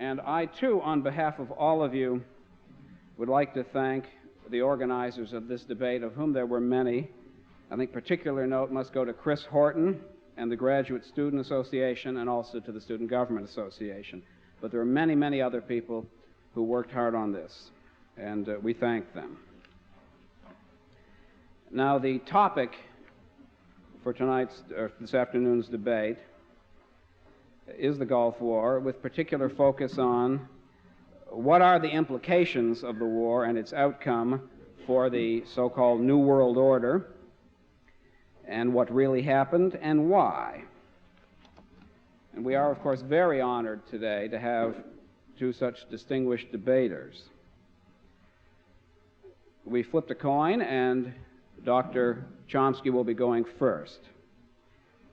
And I, too, on behalf of all of you, would like to thank the organizers of this debate, of whom there were many. I think particular note must go to Chris Horton and the Graduate Student Association, and also to the Student Government Association. But there are many, many other people who worked hard on this, and we thank them. Now, the topic for this afternoon's debate is the Gulf War, with particular focus on what are the implications of the war and its outcome for the so-called New World Order, and what really happened and why. And we are, of course, very honored today to have two such distinguished debaters. We flipped a coin, and Dr. Chomsky will be going first.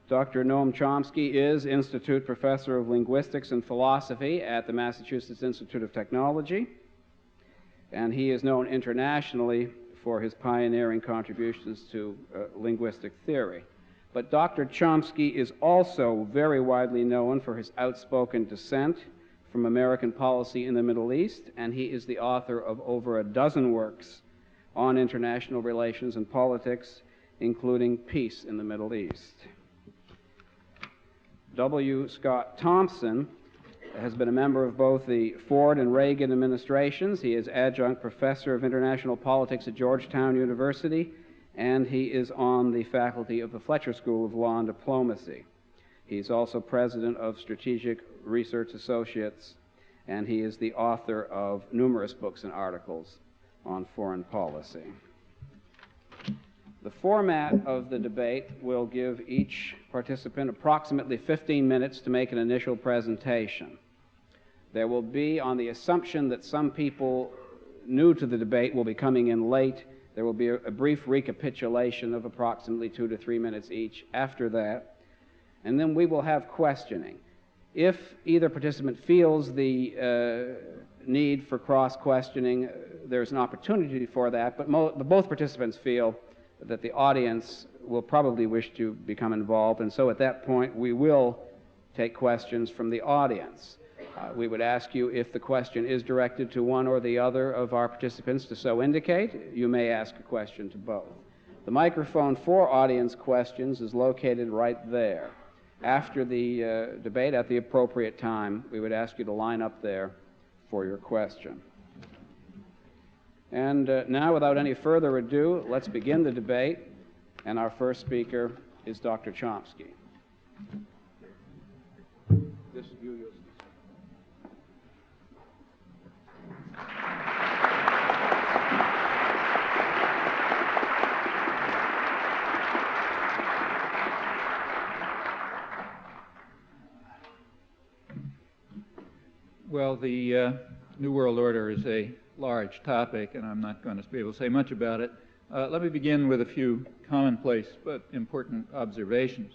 Dr. Noam Chomsky is Institute Professor of Linguistics and Philosophy at the Massachusetts Institute of Technology, and he is known internationally for his pioneering contributions to linguistic theory. But Dr. Chomsky is also very widely known for his outspoken dissent from American policy in the Middle East, and he is the author of over a dozen works on international relations and politics, including Peace in the Middle East. W. Scott Thompson has been a member of both the Ford and Reagan administrations. He is adjunct professor of international politics at Georgetown University, and he is on the faculty of the Fletcher School of Law and Diplomacy. He's also president of Strategic Research Associates, and he is the author of numerous books and articles on foreign policy. The format of the debate will give each participant approximately 15 minutes to make an initial presentation. There will be, on the assumption that some people new to the debate will be coming in late, there will be a brief recapitulation of approximately 2 to 3 minutes each after that, and then we will have questioning. If either participant feels the need for cross-questioning, there's an opportunity for that, but both participants feel that the audience will probably wish to become involved, and so at that point we will take questions from the audience. We would ask you, if the question is directed to one or the other of our participants, to so indicate. You may ask a question to both. The microphone for audience questions is located right there. After the debate, at the appropriate time, we would ask you to line up there for your question. And now, without any further ado, let's begin the debate. And our first speaker is Dr. Chomsky. This is you, Eustace. Well, the New World Order is a large topic, and I'm not going to be able to say much about it. Let me begin with a few commonplace but important observations.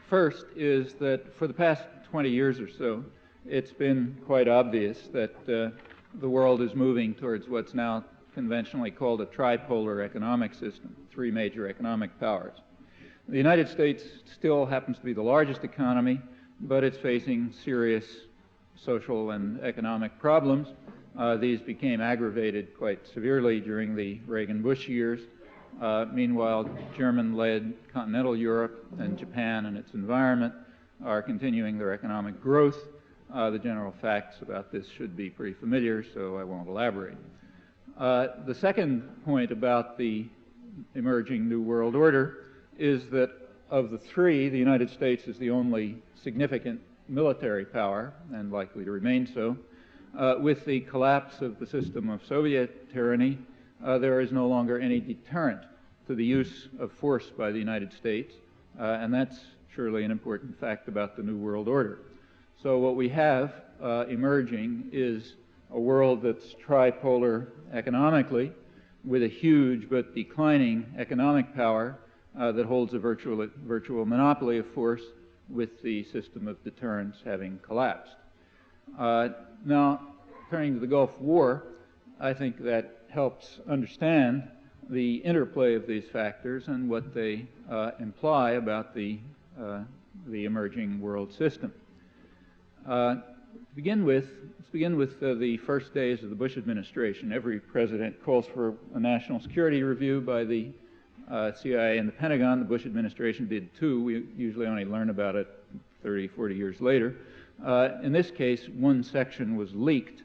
First is that for the past 20 years or so, it's been quite obvious that the world is moving towards what's now conventionally called a tripolar economic system, three major economic powers. The United States still happens to be the largest economy, but it's facing serious social and economic problems. These became aggravated quite severely during the Reagan-Bush years. Meanwhile, German-led continental Europe and Japan and its environment are continuing their economic growth. The general facts about this should be pretty familiar, so I won't elaborate. The second point about the emerging New World Order is that of the three, the United States is the only significant military power, and likely to remain so. With the collapse of the system of Soviet tyranny, there is no longer any deterrent to the use of force by the United States, and that's surely an important fact about the New World Order. So what we have emerging is a world that's tripolar economically, with a huge but declining economic power that holds a virtual monopoly of force, with the system of deterrence having collapsed. Now, turning to the Gulf War, I think that helps understand the interplay of these factors and what they imply about the emerging world system. let's begin with the first days of the Bush administration. Every president calls for a national security review by the CIA and the Pentagon. The Bush administration did too. We usually only learn about it 30, 40 years later. In this case, one section was leaked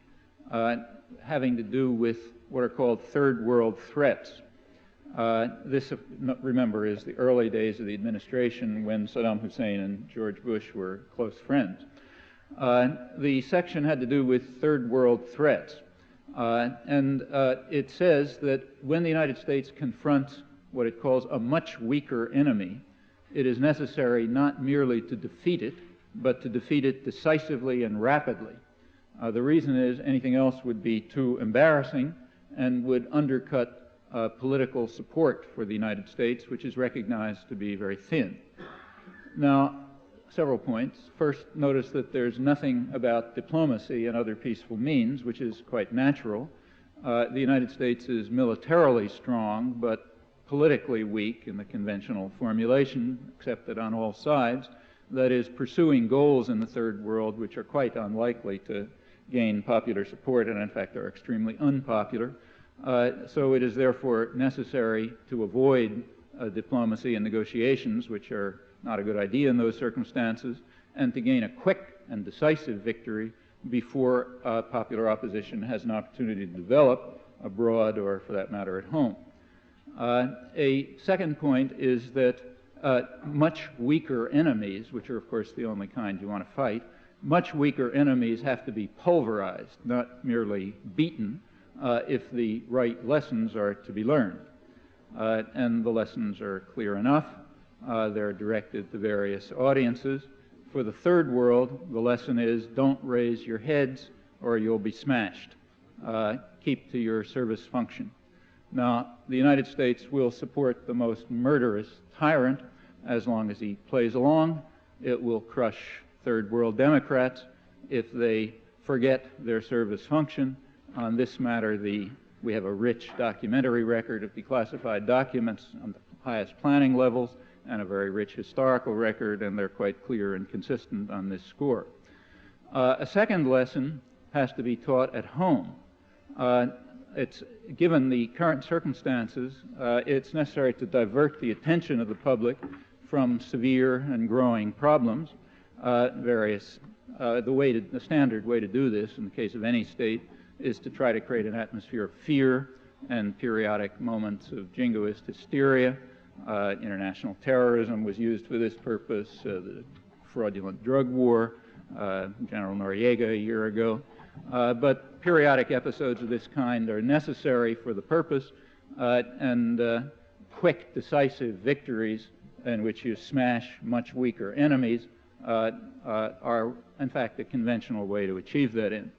having to do with what are called third world threats. This, remember, is the early days of the administration when Saddam Hussein and George Bush were close friends. The section had to do with third world threats. And it says that when the United States confronts what it calls a much weaker enemy, it is necessary not merely to defeat it, but to defeat it decisively and rapidly. The reason is anything else would be too embarrassing and would undercut political support for the United States, which is recognized to be very thin. Now, several points. First, notice that there's nothing about diplomacy and other peaceful means, which is quite natural. The United States is militarily strong, but politically weak in the conventional formulation, accepted on all sides. That is, pursuing goals in the third world which are quite unlikely to gain popular support and in fact are extremely unpopular. So it is therefore necessary to avoid diplomacy and negotiations, which are not a good idea in those circumstances, and to gain a quick and decisive victory before popular opposition has an opportunity to develop abroad or, for that matter, at home. A second point is that much weaker enemies, which are of course the only kind you want to fight, much weaker enemies have to be pulverized, not merely beaten, if the right lessons are to be learned. And the lessons are clear enough. They're directed to various audiences. For the third world, the lesson is don't raise your heads or you'll be smashed. Keep to your service function. Now, the United States will support the most murderous tyrant as long as he plays along. It will crush third world Democrats if they forget their service function. On this matter, we have a rich documentary record of declassified documents on the highest planning levels and a very rich historical record, and they're quite clear and consistent on this score. A second lesson has to be taught at home. Given the current circumstances, it's necessary to divert the attention of the public from severe and growing problems. The standard way to do this in the case of any state is to try to create an atmosphere of fear and periodic moments of jingoist hysteria. International terrorism was used for this purpose, the fraudulent drug war, General Noriega a year ago. But periodic episodes of this kind are necessary for the purpose, and quick, decisive victories in which you smash much weaker enemies are, in fact, a conventional way to achieve that end.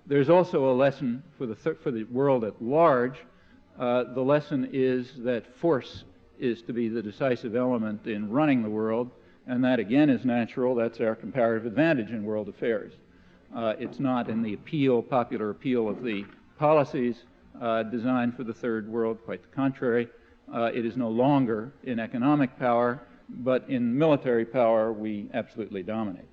There's also a lesson for the world at large. The lesson is that force is to be the decisive element in running the world, and that, again, is natural. That's our comparative advantage in world affairs. It's not in the popular appeal of the policies designed for the third world, quite the contrary. It is no longer in economic power, but in military power we absolutely dominate.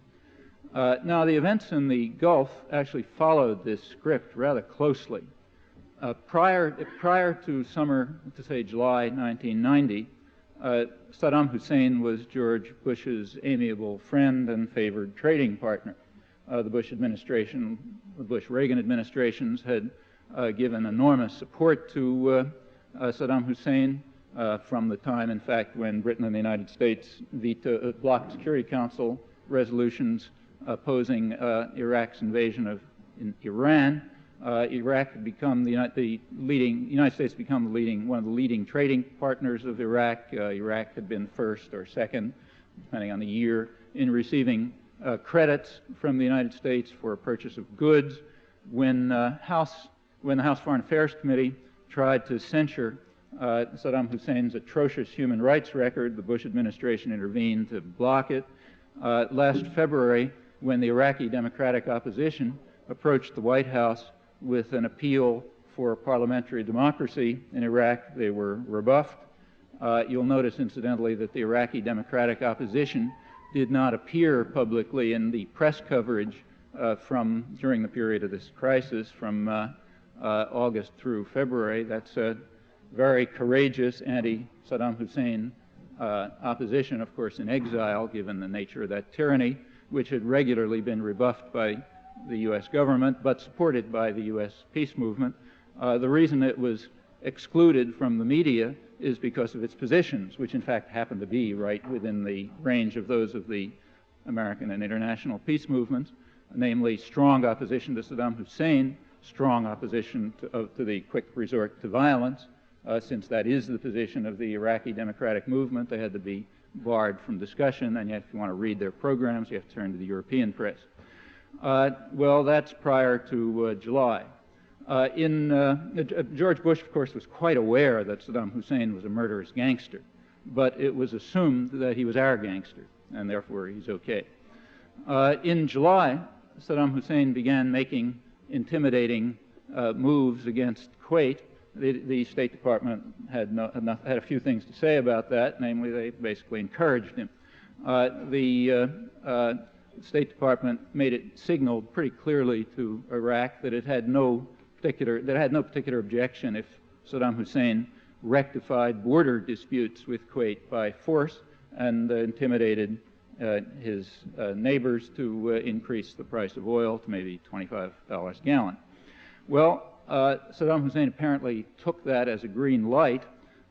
Now, the events in the Gulf actually followed this script rather closely. Prior to summer, to say July 1990, Saddam Hussein was George Bush's amiable friend and favored trading partner. The Bush-Reagan administrations had given enormous support to Saddam Hussein from the time, in fact, when Britain and the United States blocked Security Council resolutions opposing Iraq's invasion of Iran. Iraq had become the United States become one of the leading trading partners of Iraq. Iraq had been first or second, depending on the year, in receiving credits from the United States for purchase of goods. When the House Foreign Affairs Committee tried to censure Saddam Hussein's atrocious human rights record, the Bush administration intervened to block it. Last February, when the Iraqi Democratic Opposition approached the White House with an appeal for parliamentary democracy in Iraq, they were rebuffed. You'll notice, incidentally, that the Iraqi Democratic Opposition did not appear publicly in the press coverage during the period of this crisis from August through February. That's a very courageous anti-Saddam Hussein opposition, of course, in exile, given the nature of that tyranny, which had regularly been rebuffed by the U.S. government, but supported by the U.S. peace movement. The reason it was excluded from the media is because of its positions, which in fact happen to be right within the range of those of the American and international peace movements, namely strong opposition to Saddam Hussein, strong opposition to the quick resort to violence. Since that is the position of the Iraqi Democratic Movement, they had to be barred from discussion, and yet if you want to read their programs, you have to turn to the European press. Well, that's prior to July. George Bush, of course, was quite aware that Saddam Hussein was a murderous gangster, but it was assumed that he was our gangster, and therefore he's okay. In July, Saddam Hussein began making intimidating moves against Kuwait. The State Department had a few things to say about that, namely they basically encouraged him. The State Department signaled pretty clearly to Iraq that it had no particular objection if Saddam Hussein rectified border disputes with Kuwait by force and intimidated his neighbors to increase the price of oil to maybe $25 a gallon. Well, Saddam Hussein apparently took that as a green light.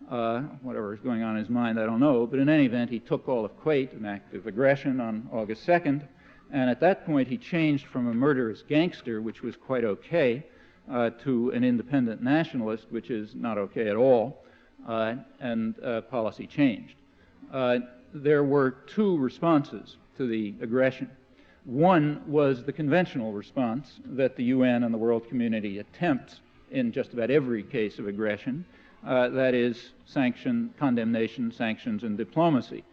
Whatever is going on in his mind, I don't know. But in any event, he took all of Kuwait, an act of aggression, on August 2nd. And at that point, he changed from a murderous gangster, which was quite okay, to an independent nationalist, which is not okay at all, and policy changed. There were two responses to the aggression. One was the conventional response that the UN and the world community attempts in just about every case of aggression, that is condemnation, sanctions, and diplomacy.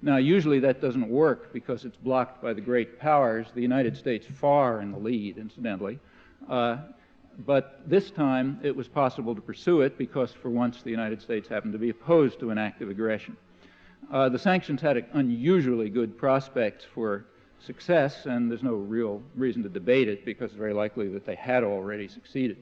Now, usually that doesn't work because it's blocked by the great powers, the United States far in the lead, incidentally. But this time it was possible to pursue it because for once the United States happened to be opposed to an act of aggression. The sanctions had unusually good prospects for success, and there's no real reason to debate it because it's very likely that they had already succeeded.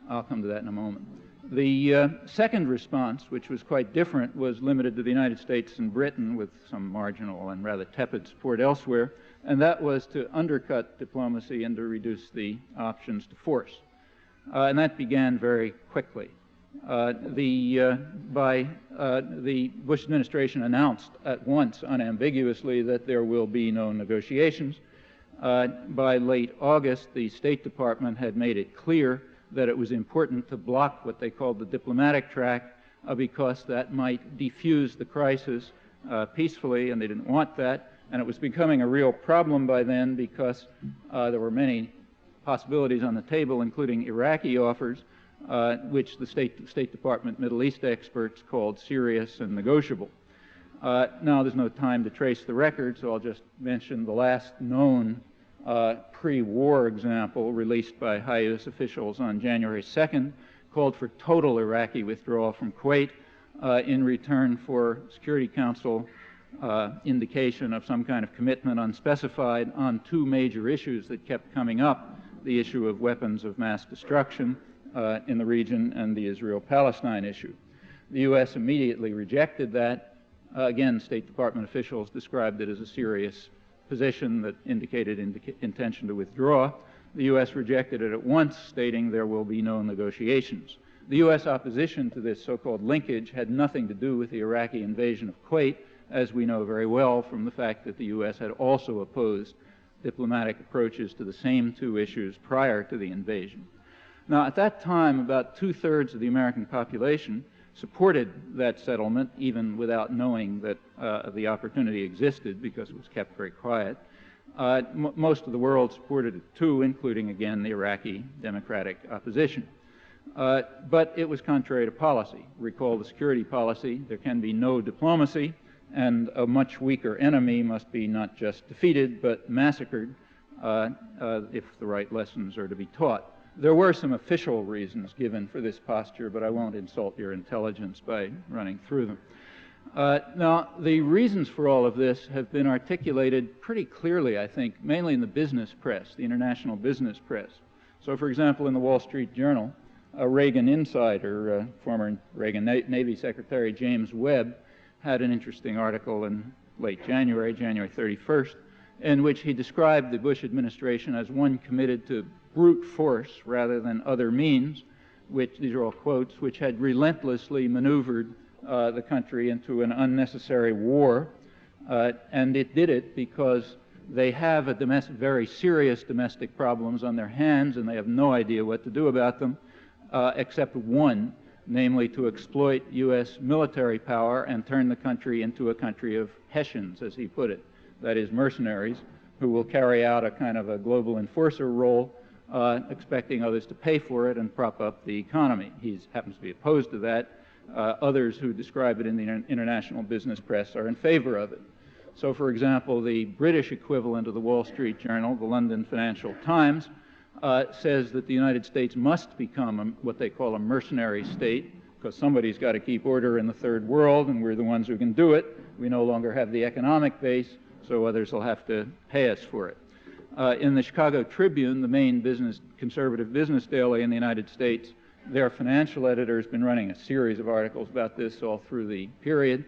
I'll come to that in a moment. The second response, which was quite different, was limited to the United States and Britain with some marginal and rather tepid support elsewhere, and that was to undercut diplomacy and to reduce the options to force. And that began very quickly. The Bush administration announced at once, unambiguously, that there will be no negotiations. By late August, the State Department had made it clear that it was important to block what they called the diplomatic track because that might defuse the crisis peacefully, and they didn't want that. And it was becoming a real problem by then because there were many possibilities on the table, including Iraqi offers, which the State Department Middle East experts called serious and negotiable. Now, there's no time to trace the record, so I'll just mention the last known pre-war example released by high U.S. officials on January 2nd called for total Iraqi withdrawal from Kuwait in return for Security Council indication of some kind of commitment unspecified on two major issues that kept coming up, the issue of weapons of mass destruction in the region and the Israel-Palestine issue. The U.S. immediately rejected that. Again, State Department officials described it as a serious position that indicated intention to withdraw. The U.S. rejected it at once, stating there will be no negotiations. The U.S. opposition to this so-called linkage had nothing to do with the Iraqi invasion of Kuwait, as we know very well from the fact that the U.S. had also opposed diplomatic approaches to the same two issues prior to the invasion. Now, at that time, about two-thirds of the American population supported that settlement, even without knowing that the opportunity existed because it was kept very quiet. Most of the world supported it too, including, again, the Iraqi democratic opposition. But it was contrary to policy. Recall the security policy. There can be no diplomacy, and a much weaker enemy must be not just defeated, but massacred if the right lessons are to be taught. There were some official reasons given for this posture, but I won't insult your intelligence by running through them. Now, the reasons for all of this have been articulated pretty clearly, I think, mainly in the business press, the international business press. So, for example, in the Wall Street Journal, a Reagan insider, former Reagan Navy Secretary James Webb, had an interesting article in late January, January 31st, in which he described the Bush administration as one committed to brute force rather than other means, which, these are all quotes, which had relentlessly maneuvered the country into an unnecessary war, and it did it because they have a very serious domestic problems on their hands, and they have no idea what to do about them, except one, namely to exploit U.S. military power and turn the country into a country of Hessians, as he put it, that is, mercenaries, who will carry out a kind of a global enforcer role, expecting others to pay for it and prop up the economy. He happens to be opposed to that. Others who describe it in the international business press are in favor of it. So, for example, the British equivalent of the Wall Street Journal, the London Financial Times, says that the United States must become what they call a mercenary state, because somebody's got to keep order in the third world, and we're the ones who can do it. We no longer have the economic base, so others will have to pay us for it. In the Chicago Tribune, the main conservative business daily in the United States, their financial editor has been running a series of articles about this all through the period.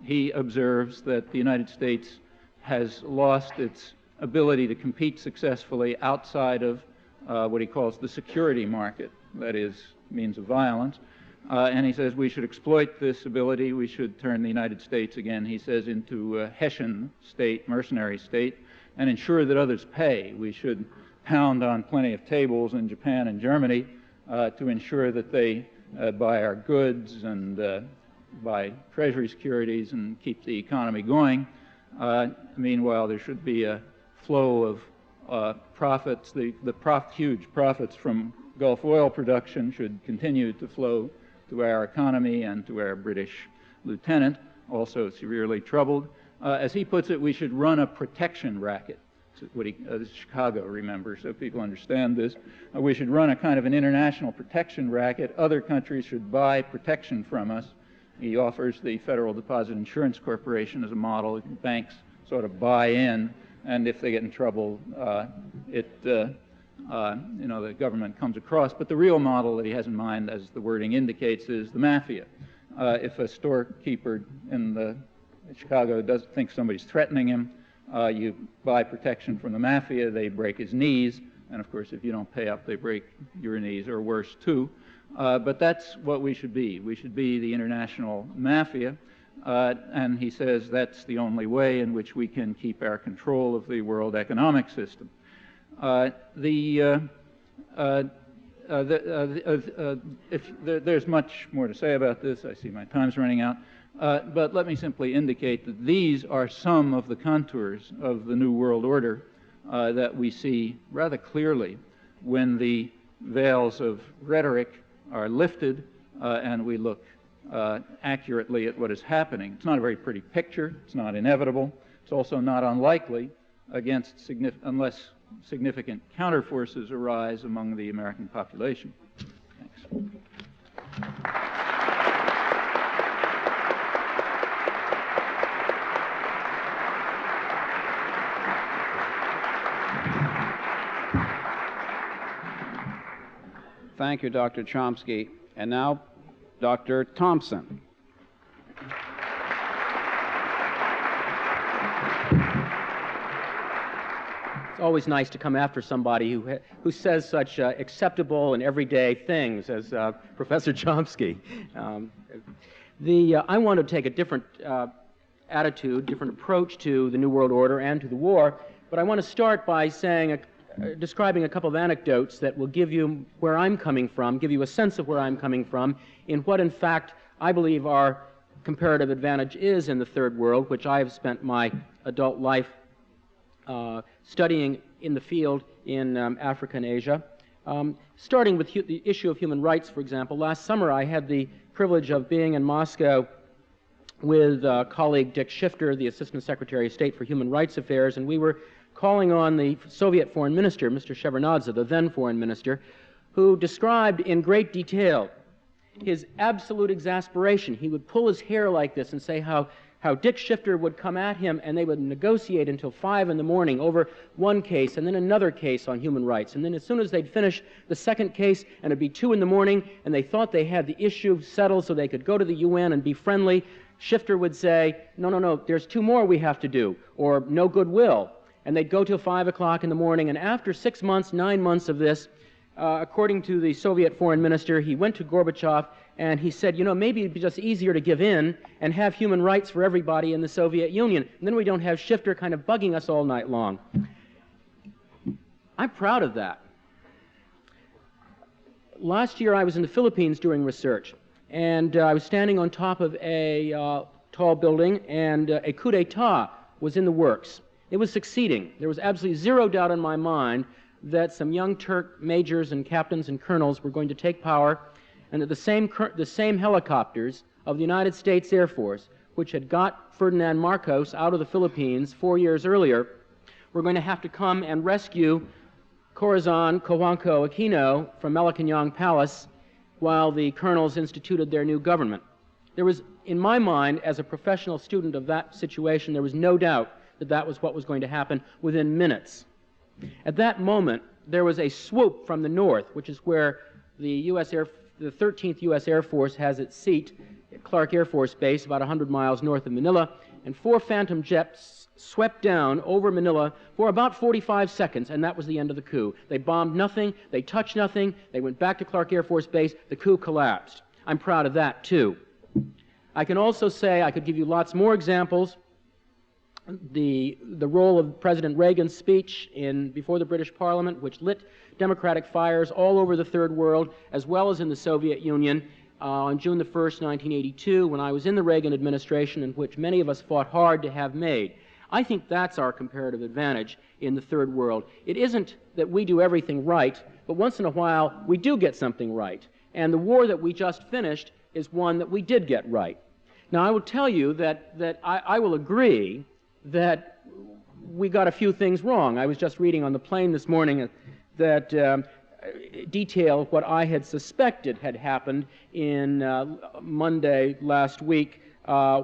He observes that the United States has lost its ability to compete successfully outside of what he calls the security market, that is, means of violence. And he says we should exploit this ability. We should turn the United States again, he says, into a Hessian state, mercenary state, and ensure that others pay. We should pound on plenty of tables in Japan and Germany to ensure that they buy our goods and buy treasury securities and keep the economy going. Meanwhile, there should be a flow of profits. The huge profits from Gulf oil production should continue to flow to our economy and to our British lieutenant, also severely troubled. As he puts it, we should run a protection racket. What Chicago, remember, so people understand this. We should run a kind of an international protection racket. Other countries should buy protection from us. He offers the Federal Deposit Insurance Corporation as a model. Banks sort of buy in, and if they get in trouble, the government comes across. But the real model that he has in mind, as the wording indicates, is the mafia. If a storekeeper in Chicago doesn't think somebody's threatening him, you buy protection from the mafia, they break his knees, and of course if you don't pay up, they break your knees, or worse too. But that's what we should be. We should be the international mafia, and he says that's the only way in which we can keep our control of the world economic system. There's much more to say about this. I see my time's running out. But let me simply indicate that these are some of the contours of the New World Order that we see rather clearly when the veils of rhetoric are lifted and we look accurately at what is happening. It's not a very pretty picture. It's not inevitable. It's also not unlikely unless significant counterforces arise among the American population. Thanks. Thank you, Dr. Chomsky. And now, Dr. Thompson. It's always nice to come after somebody who says such acceptable and everyday things as Professor Chomsky. I want to take a different attitude, different approach to the New World Order and to the war, but I want to start by describing a couple of anecdotes that will give you where I'm coming from, give you a sense of where I'm coming from, in what, in fact, I believe our comparative advantage is in the Third World, which I have spent my adult life studying in the field in Africa and Asia. Starting with the issue of human rights, for example, last summer I had the privilege of being in Moscow with colleague Dick Shifter, the Assistant Secretary of State for Human Rights Affairs, and we were calling on the Soviet Foreign Minister, Mr. Shevardnadze, the then Foreign Minister, who described in great detail his absolute exasperation. He would pull his hair like this and say how Dick Shifter would come at him, and they would negotiate until 5 in the morning over one case and then another case on human rights. And then as soon as they'd finish the second case, and it'd be 2 in the morning, and they thought they had the issue settled so they could go to the UN and be friendly, Shifter would say, no, there's 2 more we have to do, or no goodwill. And they'd go till 5 o'clock in the morning, and after 6 months, 9 months of this, according to the Soviet foreign minister, he went to Gorbachev and he said, maybe it'd be just easier to give in and have human rights for everybody in the Soviet Union, and then we don't have Shifter kind of bugging us all night long. I'm proud of that. Last year I was in the Philippines doing research, and I was standing on top of a tall building, and a coup d'etat was in the works. It was succeeding. There was absolutely zero doubt in my mind that some young Turk majors and captains and colonels were going to take power, and that the same helicopters of the United States Air Force, which had got Ferdinand Marcos out of the Philippines 4 years earlier, were going to have to come and rescue Corazon Cojuangco Aquino from Malacañang Palace while the colonels instituted their new government. There was, in my mind, as a professional student of that situation, there was no doubt that that was what was going to happen within minutes. At that moment, there was a swoop from the north, which is where the 13th U.S. Air Force has its seat at Clark Air Force Base, about 100 miles north of Manila, and 4 Phantom jets swept down over Manila for about 45 seconds, and that was the end of the coup. They bombed nothing, they touched nothing, they went back to Clark Air Force Base, the coup collapsed. I'm proud of that, too. I can also say, I could give you lots more examples. The role of President Reagan's speech before the British Parliament, which lit democratic fires all over the Third World, as well as in the Soviet Union, on June the 1st, 1982, when I was in the Reagan administration, and which many of us fought hard to have made. I think that's our comparative advantage in the Third World. It isn't that we do everything right, but once in a while we do get something right. And the war that we just finished is one that we did get right. Now, I will tell you that I will agree that we got a few things wrong. I was just reading on the plane this morning that detailed what I had suspected had happened in Monday last week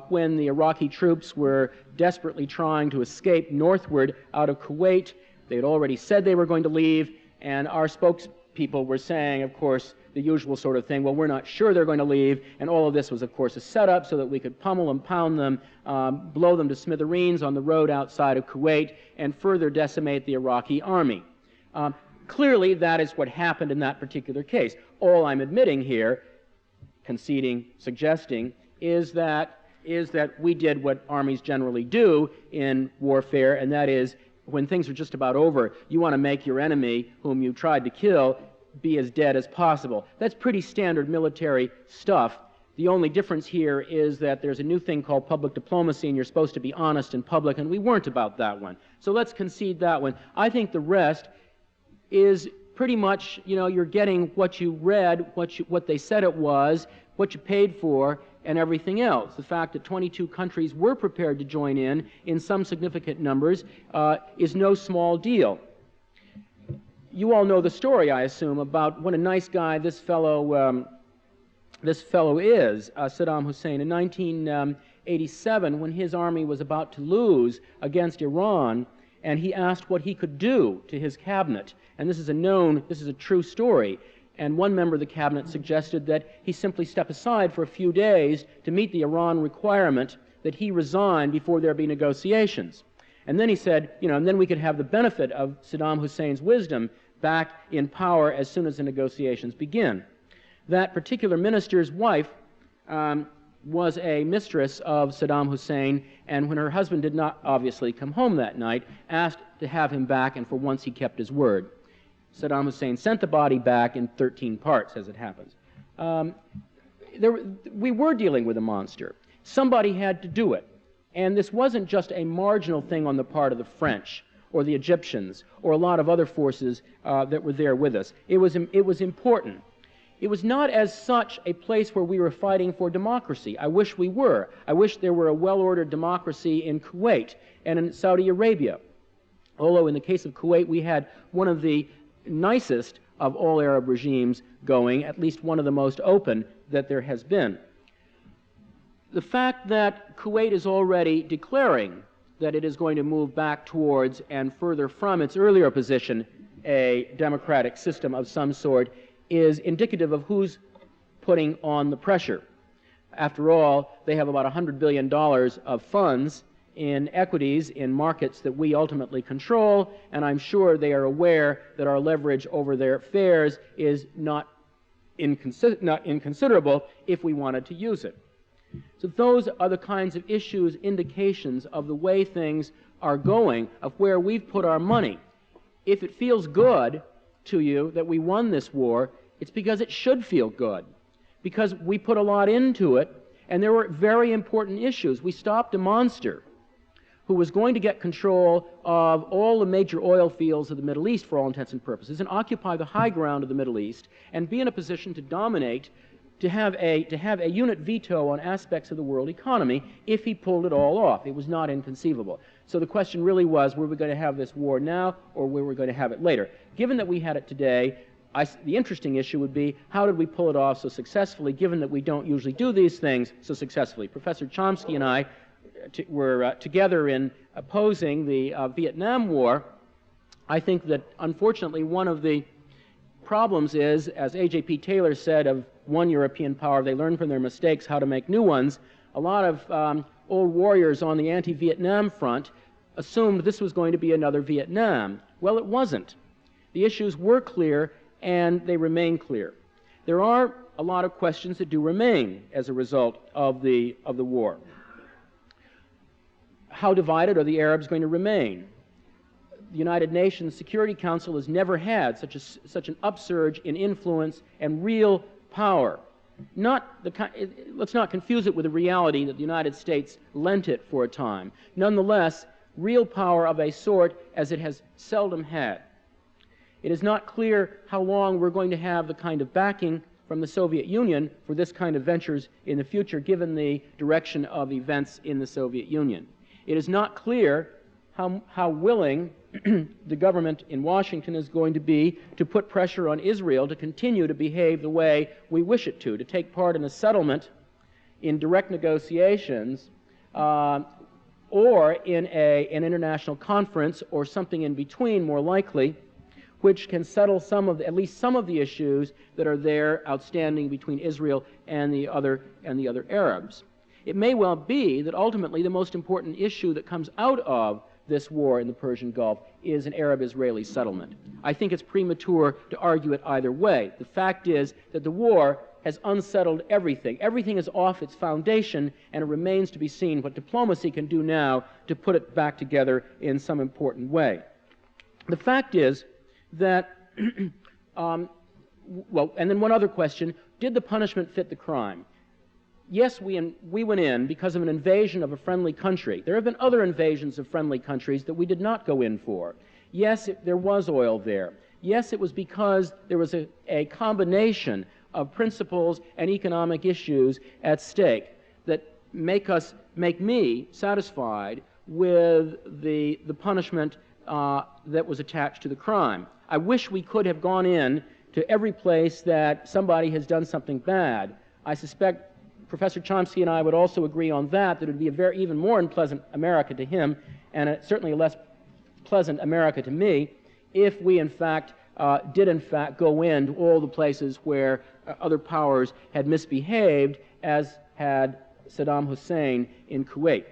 when the Iraqi troops were desperately trying to escape northward out of Kuwait. They had already said they were going to leave, and our spokespeople were saying, of course, the usual sort of thing, well, we're not sure they're going to leave, and all of this was, of course, a setup so that we could pummel and pound them, blow them to smithereens on the road outside of Kuwait, and further decimate the Iraqi army. Clearly, that is what happened in that particular case. All I'm admitting here, conceding, suggesting, is that we did what armies generally do in warfare, and that is, when things are just about over, you want to make your enemy, whom you tried to kill, be as dead as possible. That's pretty standard military stuff. The only difference here is that there's a new thing called public diplomacy, and you're supposed to be honest in public, and we weren't about that one. So let's concede that one. I think the rest is pretty much, you're getting what you read, what they said it was, what you paid for, and everything else. The fact that 22 countries were prepared to join in some significant numbers, is no small deal. You all know the story, I assume, about what a nice guy this fellow is, Saddam Hussein. In 1987, when his army was about to lose against Iran, and he asked what he could do to his cabinet, and this is a true story, and one member of the cabinet suggested that he simply step aside for a few days to meet the Iran requirement that he resign before there be negotiations. And then he said, and then we could have the benefit of Saddam Hussein's wisdom back in power as soon as the negotiations begin. That particular minister's wife was a mistress of Saddam Hussein, and when her husband did not obviously come home that night, asked to have him back, and for once he kept his word. Saddam Hussein sent the body back in 13 parts, as it happens. We were dealing with a monster. Somebody had to do it. And this wasn't just a marginal thing on the part of the French or the Egyptians or a lot of other forces that were there with us. It was important. It was not as such a place where we were fighting for democracy. I wish we were. I wish there were a well-ordered democracy in Kuwait and in Saudi Arabia. Although in the case of Kuwait, we had one of the nicest of all Arab regimes going, at least one of the most open, that there has been. The fact that Kuwait is already declaring that it is going to move back towards and further from its earlier position, a democratic system of some sort, is indicative of who's putting on the pressure. After all, they have about $100 billion of funds in equities in markets that we ultimately control, and I'm sure they are aware that our leverage over their fares is not inconsiderable if we wanted to use it. So those are the kinds of issues, indications of the way things are going, of where we've put our money. If it feels good to you that we won this war, it's because it should feel good, because we put a lot into it, and there were very important issues. We stopped a monster who was going to get control of all the major oil fields of the Middle East for all intents and purposes, and occupy the high ground of the Middle East, and be in a position to dominate, to have a unit veto on aspects of the world economy if he pulled it all off. It was not inconceivable. So the question really was, were we going to have this war now, or were we going to have it later? Given that we had it today, the interesting issue would be, how did we pull it off so successfully, given that we don't usually do these things so successfully? Professor Chomsky and I were together in opposing the Vietnam War. I think that, unfortunately, one of the problems is, as A.J.P. Taylor said of one European power, they learn from their mistakes how to make new ones. A lot of old warriors on the anti-Vietnam front assumed this was going to be another Vietnam. Well, it wasn't. The issues were clear, and they remain clear. There are a lot of questions that do remain as a result of the war. How divided are the Arabs going to remain? The United Nations Security Council has never had such an upsurge in influence and real power. Let's not confuse it with the reality that the United States lent it for a time. Nonetheless, real power of a sort as it has seldom had. It is not clear how long we're going to have the kind of backing from the Soviet Union for this kind of ventures in the future, given the direction of events in the Soviet Union. It is not clear how willing the government in Washington is going to be to put pressure on Israel to continue to behave the way we wish it to take part in a settlement, in direct negotiations, or in an international conference, or something in between, more likely, which can settle at least some of the issues that are there outstanding between Israel and the other Arabs. It may well be that ultimately the most important issue that comes out of this war in the Persian Gulf is an Arab-Israeli settlement. I think it's premature to argue it either way. The fact is that the war has unsettled everything. Everything is off its foundation, and it remains to be seen what diplomacy can do now to put it back together in some important way. The fact is that, and then one other question, did the punishment fit the crime? Yes, we went in because of an invasion of a friendly country. There have been other invasions of friendly countries that we did not go in for. Yes, there was oil there. Yes, it was because there was a combination of principles and economic issues at stake that make me satisfied with the punishment that was attached to the crime. I wish we could have gone in to every place that somebody has done something bad. I suspect Professor Chomsky and I would also agree on that it would be a even more unpleasant America to him, and certainly a less pleasant America to me, if we did in fact go into all the places where other powers had misbehaved, as had Saddam Hussein in Kuwait.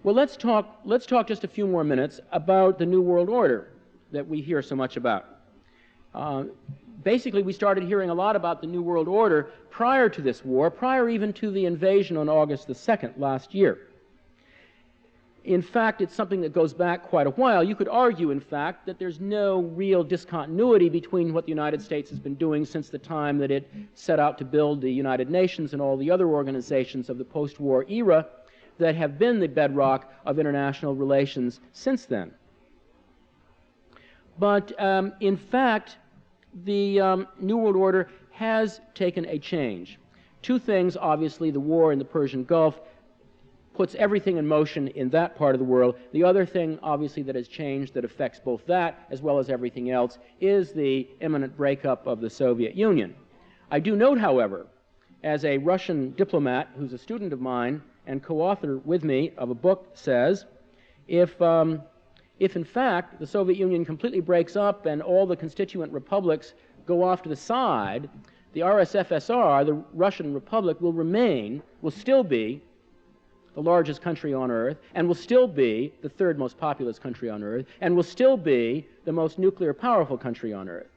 Well, let's talk just a few more minutes about the New World Order that we hear so much about. Basically, we started hearing a lot about the New World Order prior to this war, prior even to the invasion on August the 2nd last year. In fact, it's something that goes back quite a while. You could argue, in fact, that there's no real discontinuity between what the United States has been doing since the time that it set out to build the United Nations and all the other organizations of the post-war era that have been the bedrock of international relations since then. But in fact, the New World Order has taken a change. Two things, obviously, the war in the Persian Gulf puts everything in motion in that part of the world. The other thing, obviously, that has changed that affects both that as well as everything else is the imminent breakup of the Soviet Union. I do note, however, as a Russian diplomat who's a student of mine and co-author with me of a book says, if in fact the Soviet Union completely breaks up and all the constituent republics go off to the side, the RSFSR, the Russian Republic, will still be the largest country on earth, and will still be the third most populous country on earth, and will still be the most nuclear powerful country on earth.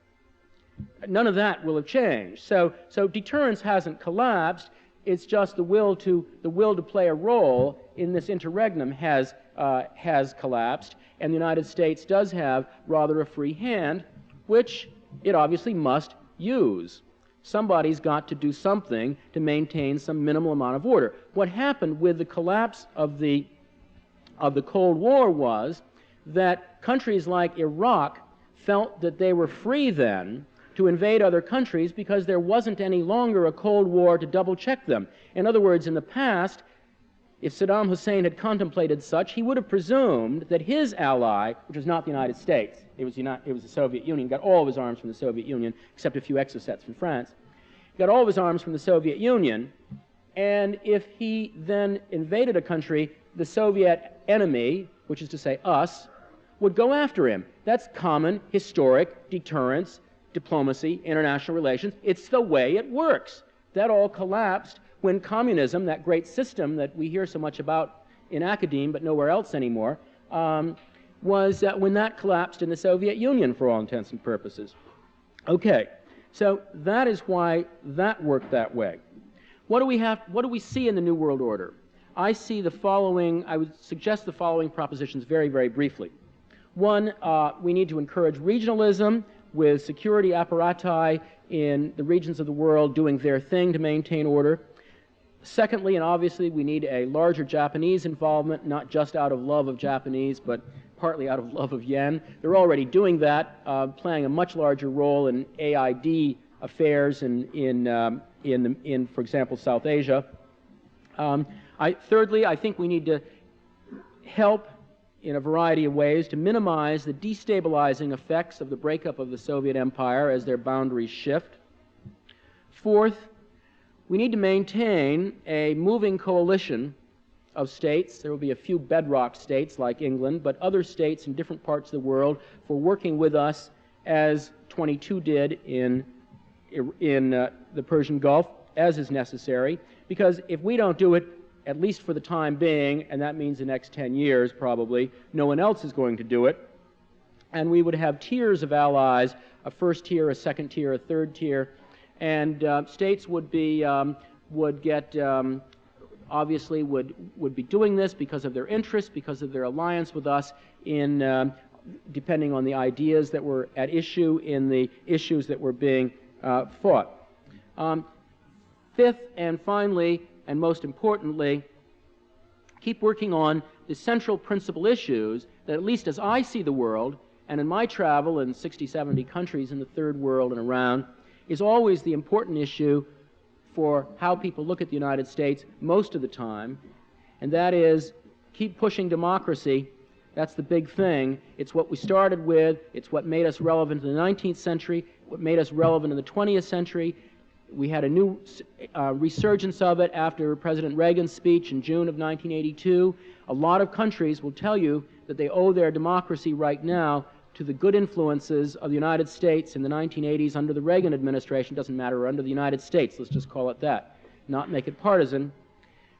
None of that will have changed. So deterrence hasn't collapsed. It's just the will to play a role in this interregnum has collapsed, and the United States does have rather a free hand, which it obviously must use. Somebody's got to do something to maintain some minimal amount of order. What happened with the collapse of the Cold War was that countries like Iraq felt that they were free then to invade other countries because there wasn't any longer a Cold War to double-check them. In other words, in the past, if Saddam Hussein had contemplated such, he would have presumed that his ally, which was not the United States, it was the Soviet Union, got all of his arms from the Soviet Union, except a few exocets from France. He got all of his arms from the Soviet Union, and if he then invaded a country, the Soviet enemy, which is to say us, would go after him. That's common historic deterrence, diplomacy, international relations. It's the way it works. That all collapsed when communism, that great system that we hear so much about in academia but nowhere else anymore, was when that collapsed in the Soviet Union for all intents and purposes. Okay, so that is why that worked that way. What do we see in the New World Order? I see the following, I would suggest the following propositions very, very briefly. One, we need to encourage regionalism with security apparati in the regions of the world doing their thing to maintain order. Secondly, and obviously, we need a larger Japanese involvement, not just out of love of Japanese, but partly out of love of yen. They're already doing that, playing a much larger role in AID affairs in for example, South Asia. Thirdly, I think we need to help in a variety of ways to minimize the destabilizing effects of the breakup of the Soviet Empire as their boundaries shift. Fourth, we need to maintain a moving coalition of states. There will be a few bedrock states like England, but other states in different parts of the world for working with us as 22 did in the Persian Gulf, as is necessary, because if we don't do it, at least for the time being, and that means the next 10 years probably, no one else is going to do it, and we would have tiers of allies, a first tier, a second tier, a third tier, and states would be obviously would be doing this because of their interest, because of their alliance with us in depending on the ideas that were at issue in the issues that were being fought. Fifth and finally, and most importantly, keep working on the central principal issues that, at least as I see the world, and in my travel in 60, 70 countries in the third world and around, is always the important issue for how people look at the United States most of the time, and that is keep pushing democracy. That's the big thing. It's what we started with. It's what made us relevant in the 19th century, what made us relevant in the 20th century. We had a new resurgence of it after President Reagan's speech in June of 1982. A lot of countries will tell you that they owe their democracy right now to the good influences of the United States in the 1980s under the Reagan administration. Doesn't matter, under the United States, let's just call it that, not make it partisan.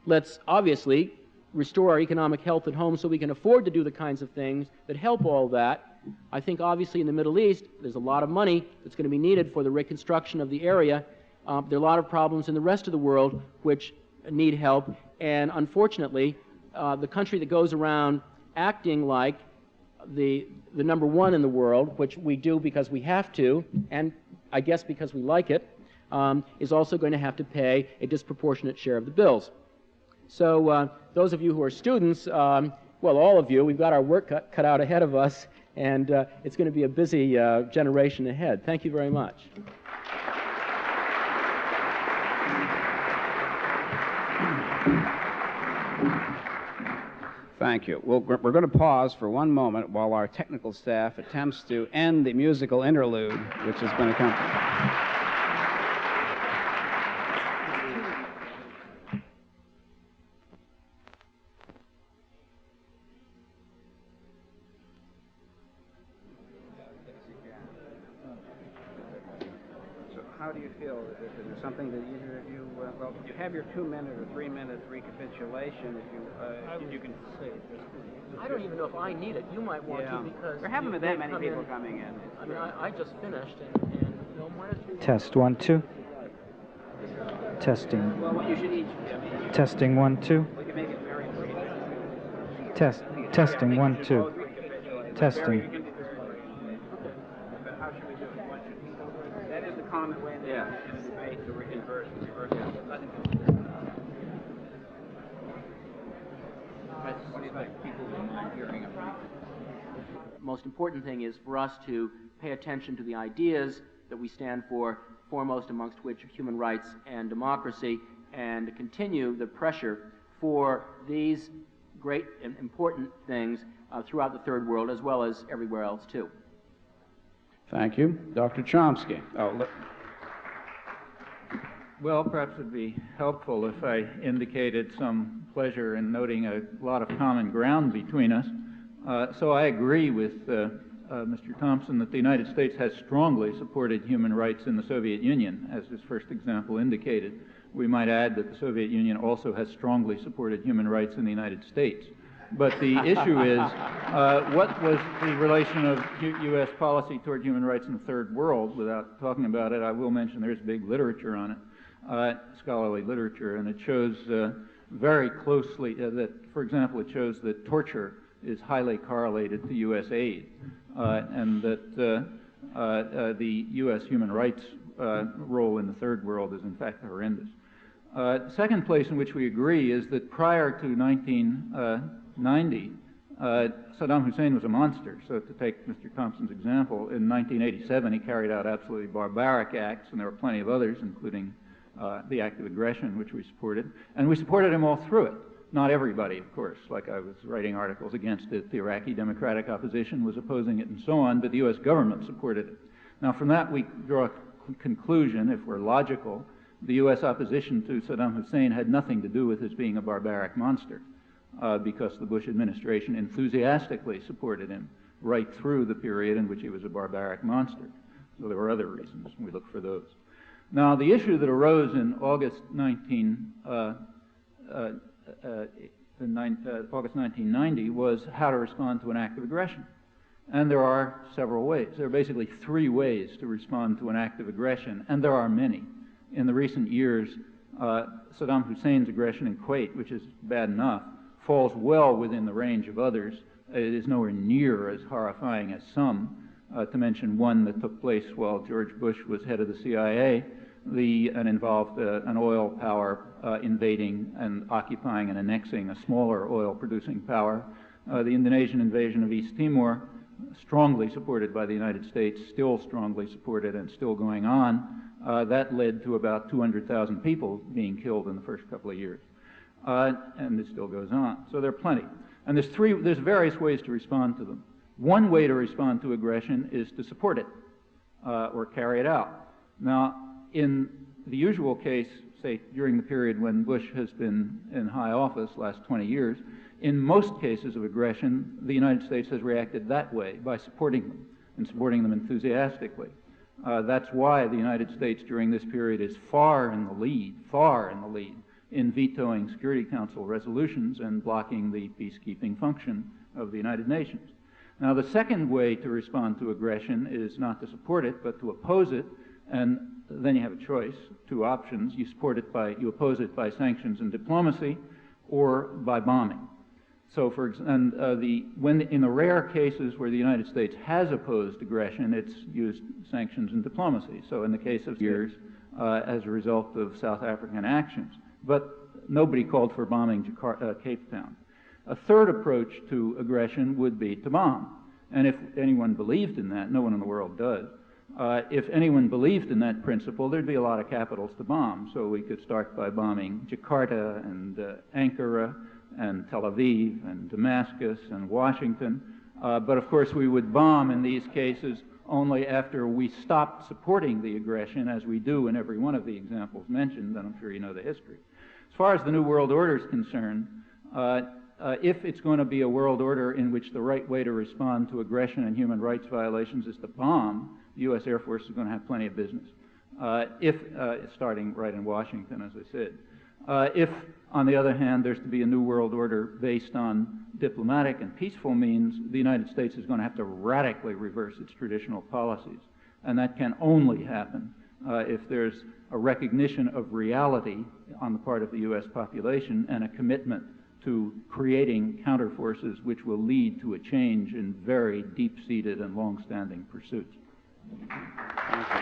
Let's obviously restore our economic health at home so we can afford to do the kinds of things that help all that. I think obviously in the Middle East there's a lot of money that's going to be needed for the reconstruction of the area. There are a lot of problems in the rest of the world which need help, and unfortunately the country that goes around acting like the number one in the world, which we do because we have to, and I guess because we like it, is also going to have to pay a disproportionate share of the bills. So those of you who are students, well, all of you, we've got our work cut out ahead of us, and it's going to be a busy generation ahead. Thank you very much. Thank you. We're going to pause for one moment while our technical staff attempts to end the musical interlude which has been accompanied. how do you feel? Is there something that either of you, well, you have your 2-minute or 3-minute recapitulation if you can say. I don't even know if I need it. You might want to because... There haven't been that many people coming in. I mean, I just finished and why don't you... Test 1, 2. Testing. Well, what you should each... Testing 1, 2. We can make it very brief. Testing 1, 2. Testing. But how should we do it? That is the common way in the debate to reverse I suspect people will mind hearing a brief. Most important thing is for us to pay attention to the ideas that we stand for, foremost amongst which are human rights and democracy, and to continue the pressure for these great and important things throughout the third world as well as everywhere else too. Thank you. Dr. Chomsky. Well, perhaps it would be helpful if I indicated some pleasure in noting a lot of common ground between us. So I agree with Mr. Thompson that the United States has strongly supported human rights in the Soviet Union, as his first example indicated. We might add that the Soviet Union also has strongly supported human rights in the United States. But the issue is, what was the relation of U.S. policy toward human rights in the third world? Without talking about it, I will mention there's big literature on it, scholarly literature, and it shows very closely that, for example, it shows that torture is highly correlated to U.S. aid, and that the U.S. human rights role in the third world is in fact horrendous. The second place in which we agree is that prior to 1990, Saddam Hussein was a monster. So to take Mr. Thompson's example, in 1987 he carried out absolutely barbaric acts, and there were plenty of others, including the act of aggression, which we supported. And we supported him all through it. Not everybody, of course, like I was writing articles against it. The Iraqi Democratic Opposition was opposing it and so on, but the U.S. government supported it. Now from that we draw a conclusion, if we're logical, the U.S. opposition to Saddam Hussein had nothing to do with his being a barbaric monster, because the Bush administration enthusiastically supported him right through the period in which he was a barbaric monster. So there were other reasons, and we look for those. Now the issue that arose in August 1990 was how to respond to an act of aggression. And there are several ways. There are basically 3 ways to respond to an act of aggression, and there are many. In the recent years, Saddam Hussein's aggression in Kuwait, which is bad enough, falls well within the range of others. It is nowhere near as horrifying as some, to mention one that took place while George Bush was head of the CIA, and involved an oil power invading and occupying and annexing a smaller oil-producing power. The Indonesian invasion of East Timor, strongly supported by the United States, still strongly supported and still going on, that led to about 200,000 people being killed in the first couple of years. And it still goes on. So there are plenty. And there's various ways to respond to them. One way to respond to aggression is to support it or carry it out. Now, in the usual case, say during the period when Bush has been in high office, last 20 years, in most cases of aggression, the United States has reacted that way, by supporting them, and supporting them enthusiastically. That's why the United States during this period is far in the lead, in vetoing Security Council resolutions and blocking the peacekeeping function of the United Nations. Now, the second way to respond to aggression is not to support it, but to oppose it, and then you have a choice, 2 options. You oppose it by sanctions and diplomacy, or by bombing. So, in the rare cases where the United States has opposed aggression, it's used sanctions and diplomacy. So, in the case of years, as a result of South African actions, but nobody called for bombing Cape Town. A third approach to aggression would be to bomb, and if anyone believed in that, no one in the world does. If anyone believed in that principle, there'd be a lot of capitals to bomb. So we could start by bombing Jakarta and Ankara and Tel Aviv and Damascus and Washington. But of course we would bomb in these cases only after we stopped supporting the aggression, as we do in every one of the examples mentioned, and I'm sure you know the history. As far as the New World Order is concerned, if it's going to be a world order in which the right way to respond to aggression and human rights violations is to bomb, the U.S. Air Force is going to have plenty of business. starting right in Washington, as I said. If, on the other hand, there's to be a new world order based on diplomatic and peaceful means, the United States is going to have to radically reverse its traditional policies. And that can only happen if there's a recognition of reality on the part of the U.S. population and a commitment to creating counterforces which will lead to a change in very deep-seated and long-standing pursuits. Thank you.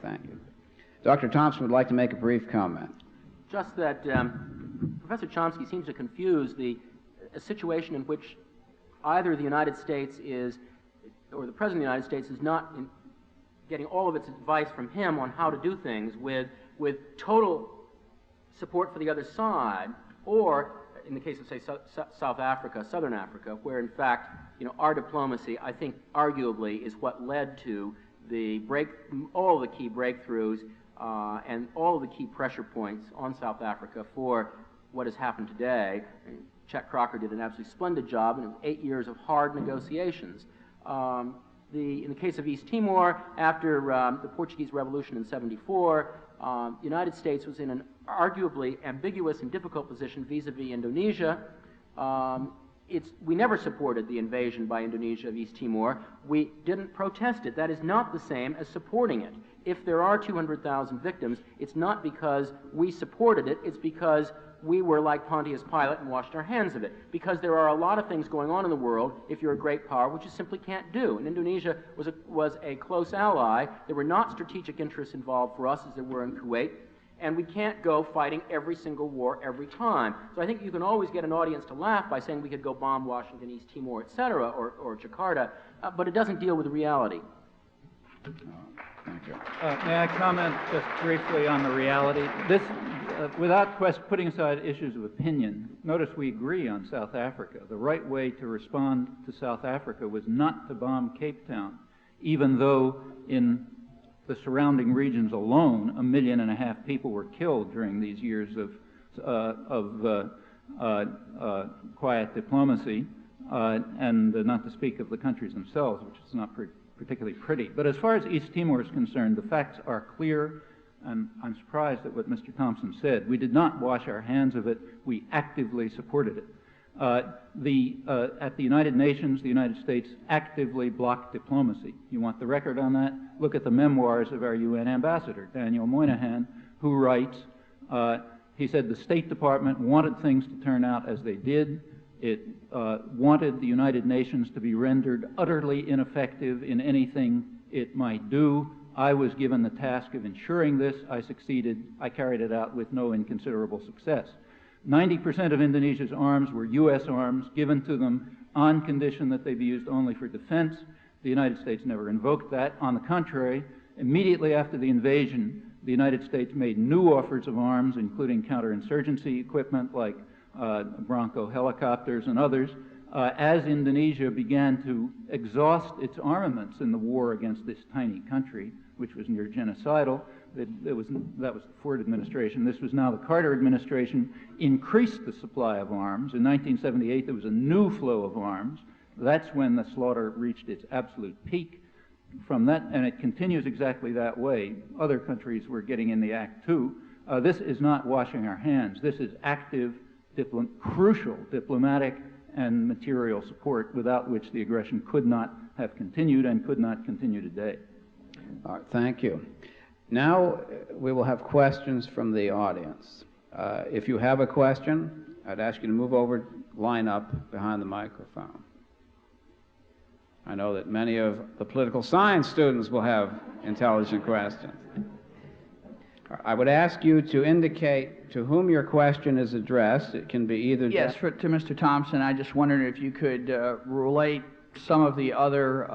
Thank you. Dr. Thompson would like to make a brief comment. Just that Professor Chomsky seems to confuse a situation in which either the United States is, or the President of the United States is not getting all of its advice from him on how to do things with total support for the other side, or in the case of, say, South Africa, Southern Africa, where in fact, our diplomacy, I think, arguably is what led to all the key breakthroughs and all the key pressure points on South Africa for what has happened today. Chet Crocker did an absolutely splendid job, and it was 8 years of hard negotiations. In the case of East Timor, after the Portuguese Revolution in '74, the United States was in an arguably ambiguous and difficult position vis-a-vis Indonesia. We never supported the invasion by Indonesia of East Timor. We didn't protest it. That is not the same as supporting it. If there are 200,000 victims, it's not because we supported it, it's because we were like Pontius Pilate and washed our hands of it. Because there are a lot of things going on in the world, if you're a great power, which you simply can't do. And Indonesia was a close ally. There were not strategic interests involved for us as there were in Kuwait. And we can't go fighting every single war every time. So I think you can always get an audience to laugh by saying we could go bomb Washington, East Timor, etc., or Jakarta, but it doesn't deal with the reality. Thank you. May I comment just briefly on the reality? This, without putting aside issues of opinion, notice we agree on South Africa. The right way to respond to South Africa was not to bomb Cape Town, even though in the surrounding regions alone, 1.5 million people were killed during these years of quiet diplomacy, and not to speak of the countries themselves, which is not particularly pretty. But as far as East Timor is concerned, the facts are clear, and I'm surprised at what Mr. Thompson said. We did not wash our hands of it. We actively supported it. At the United Nations, the United States actively blocked diplomacy. You want the record on that? Look at the memoirs of our UN ambassador, Daniel Moynihan, who writes, he said the State Department wanted things to turn out as they did. It wanted the United Nations to be rendered utterly ineffective in anything it might do. I was given the task of ensuring this. I succeeded. I carried it out with no inconsiderable success. 90% of Indonesia's arms were U.S. arms given to them on condition that they be used only for defense. The United States never invoked that. On the contrary, immediately after the invasion, the United States made new offers of arms, including counterinsurgency equipment like Bronco helicopters and others, as Indonesia began to exhaust its armaments in the war against this tiny country, which was near genocidal. That was the Ford administration. This was now the Carter administration, increased the supply of arms. In 1978, there was a new flow of arms. That's when the slaughter reached its absolute peak. From that, and it continues exactly that way. Other countries were getting in the act too. This is not washing our hands. This is active, crucial diplomatic and material support without which the aggression could not have continued and could not continue today. All right, thank you. Now we will have questions from the audience. If you have a question, I'd ask you to move over, line up behind the microphone. I know that many of the political science students will have intelligent questions. I would ask you to indicate to whom your question is addressed. It can be either... Yes, to Mr. Thompson. I just wondered if you could relate some of the other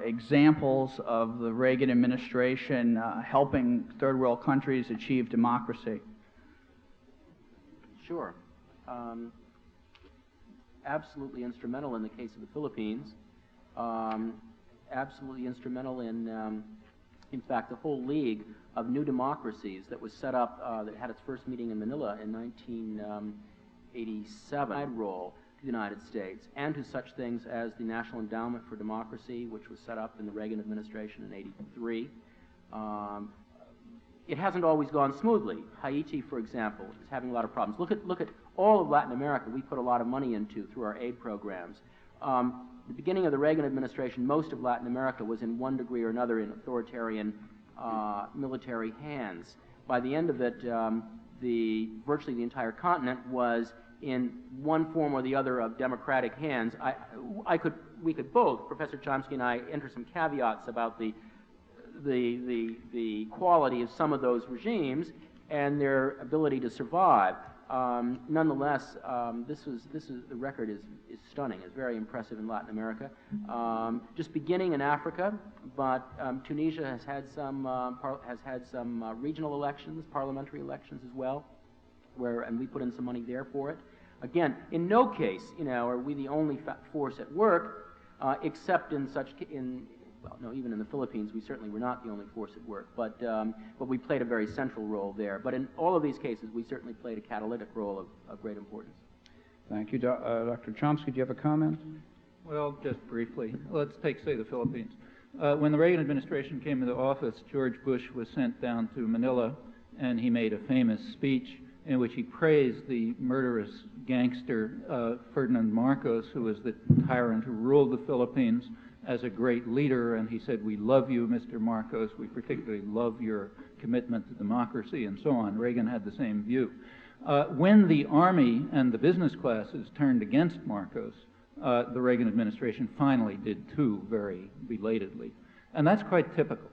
examples of the Reagan administration helping third world countries achieve democracy. Sure. Absolutely instrumental in the case of the Philippines. Absolutely instrumental in in fact, the whole League of New Democracies that was set up, that had its first meeting in Manila in 1987, role to the United States, and to such things as the National Endowment for Democracy, which was set up in the Reagan administration in '83. It hasn't always gone smoothly. Haiti, for example, is having a lot of problems. Look at all of Latin America we put a lot of money into through our aid programs. The beginning of the Reagan administration, most of Latin America was in one degree or another in authoritarian military hands. By the end of it, virtually the entire continent was in one form or the other of democratic hands. We could both, Professor Chomsky and I, enter some caveats about the quality of some of those regimes and their ability to survive. Nonetheless, the record is stunning. It's very impressive in Latin America. Just beginning in Africa, but Tunisia has had some regional elections, parliamentary elections as well, and we put in some money there for it. Again, in no case, are we the only force at work, except well, no, even in the Philippines, we certainly were not the only force at work, but we played a very central role there. But in all of these cases, we certainly played a catalytic role of great importance. Thank you. Dr. Chomsky, do you have a comment? Well, just briefly. Let's take, say, the Philippines. When the Reagan administration came into office, George Bush was sent down to Manila, and he made a famous speech in which he praised the murderous gangster Ferdinand Marcos, who was the tyrant who ruled the Philippines, as a great leader, and he said, "We love you, Mr. Marcos. We particularly love your commitment to democracy," and so on. Reagan had the same view. When the army and the business classes turned against Marcos, the Reagan administration finally did too, very belatedly. And that's quite typical.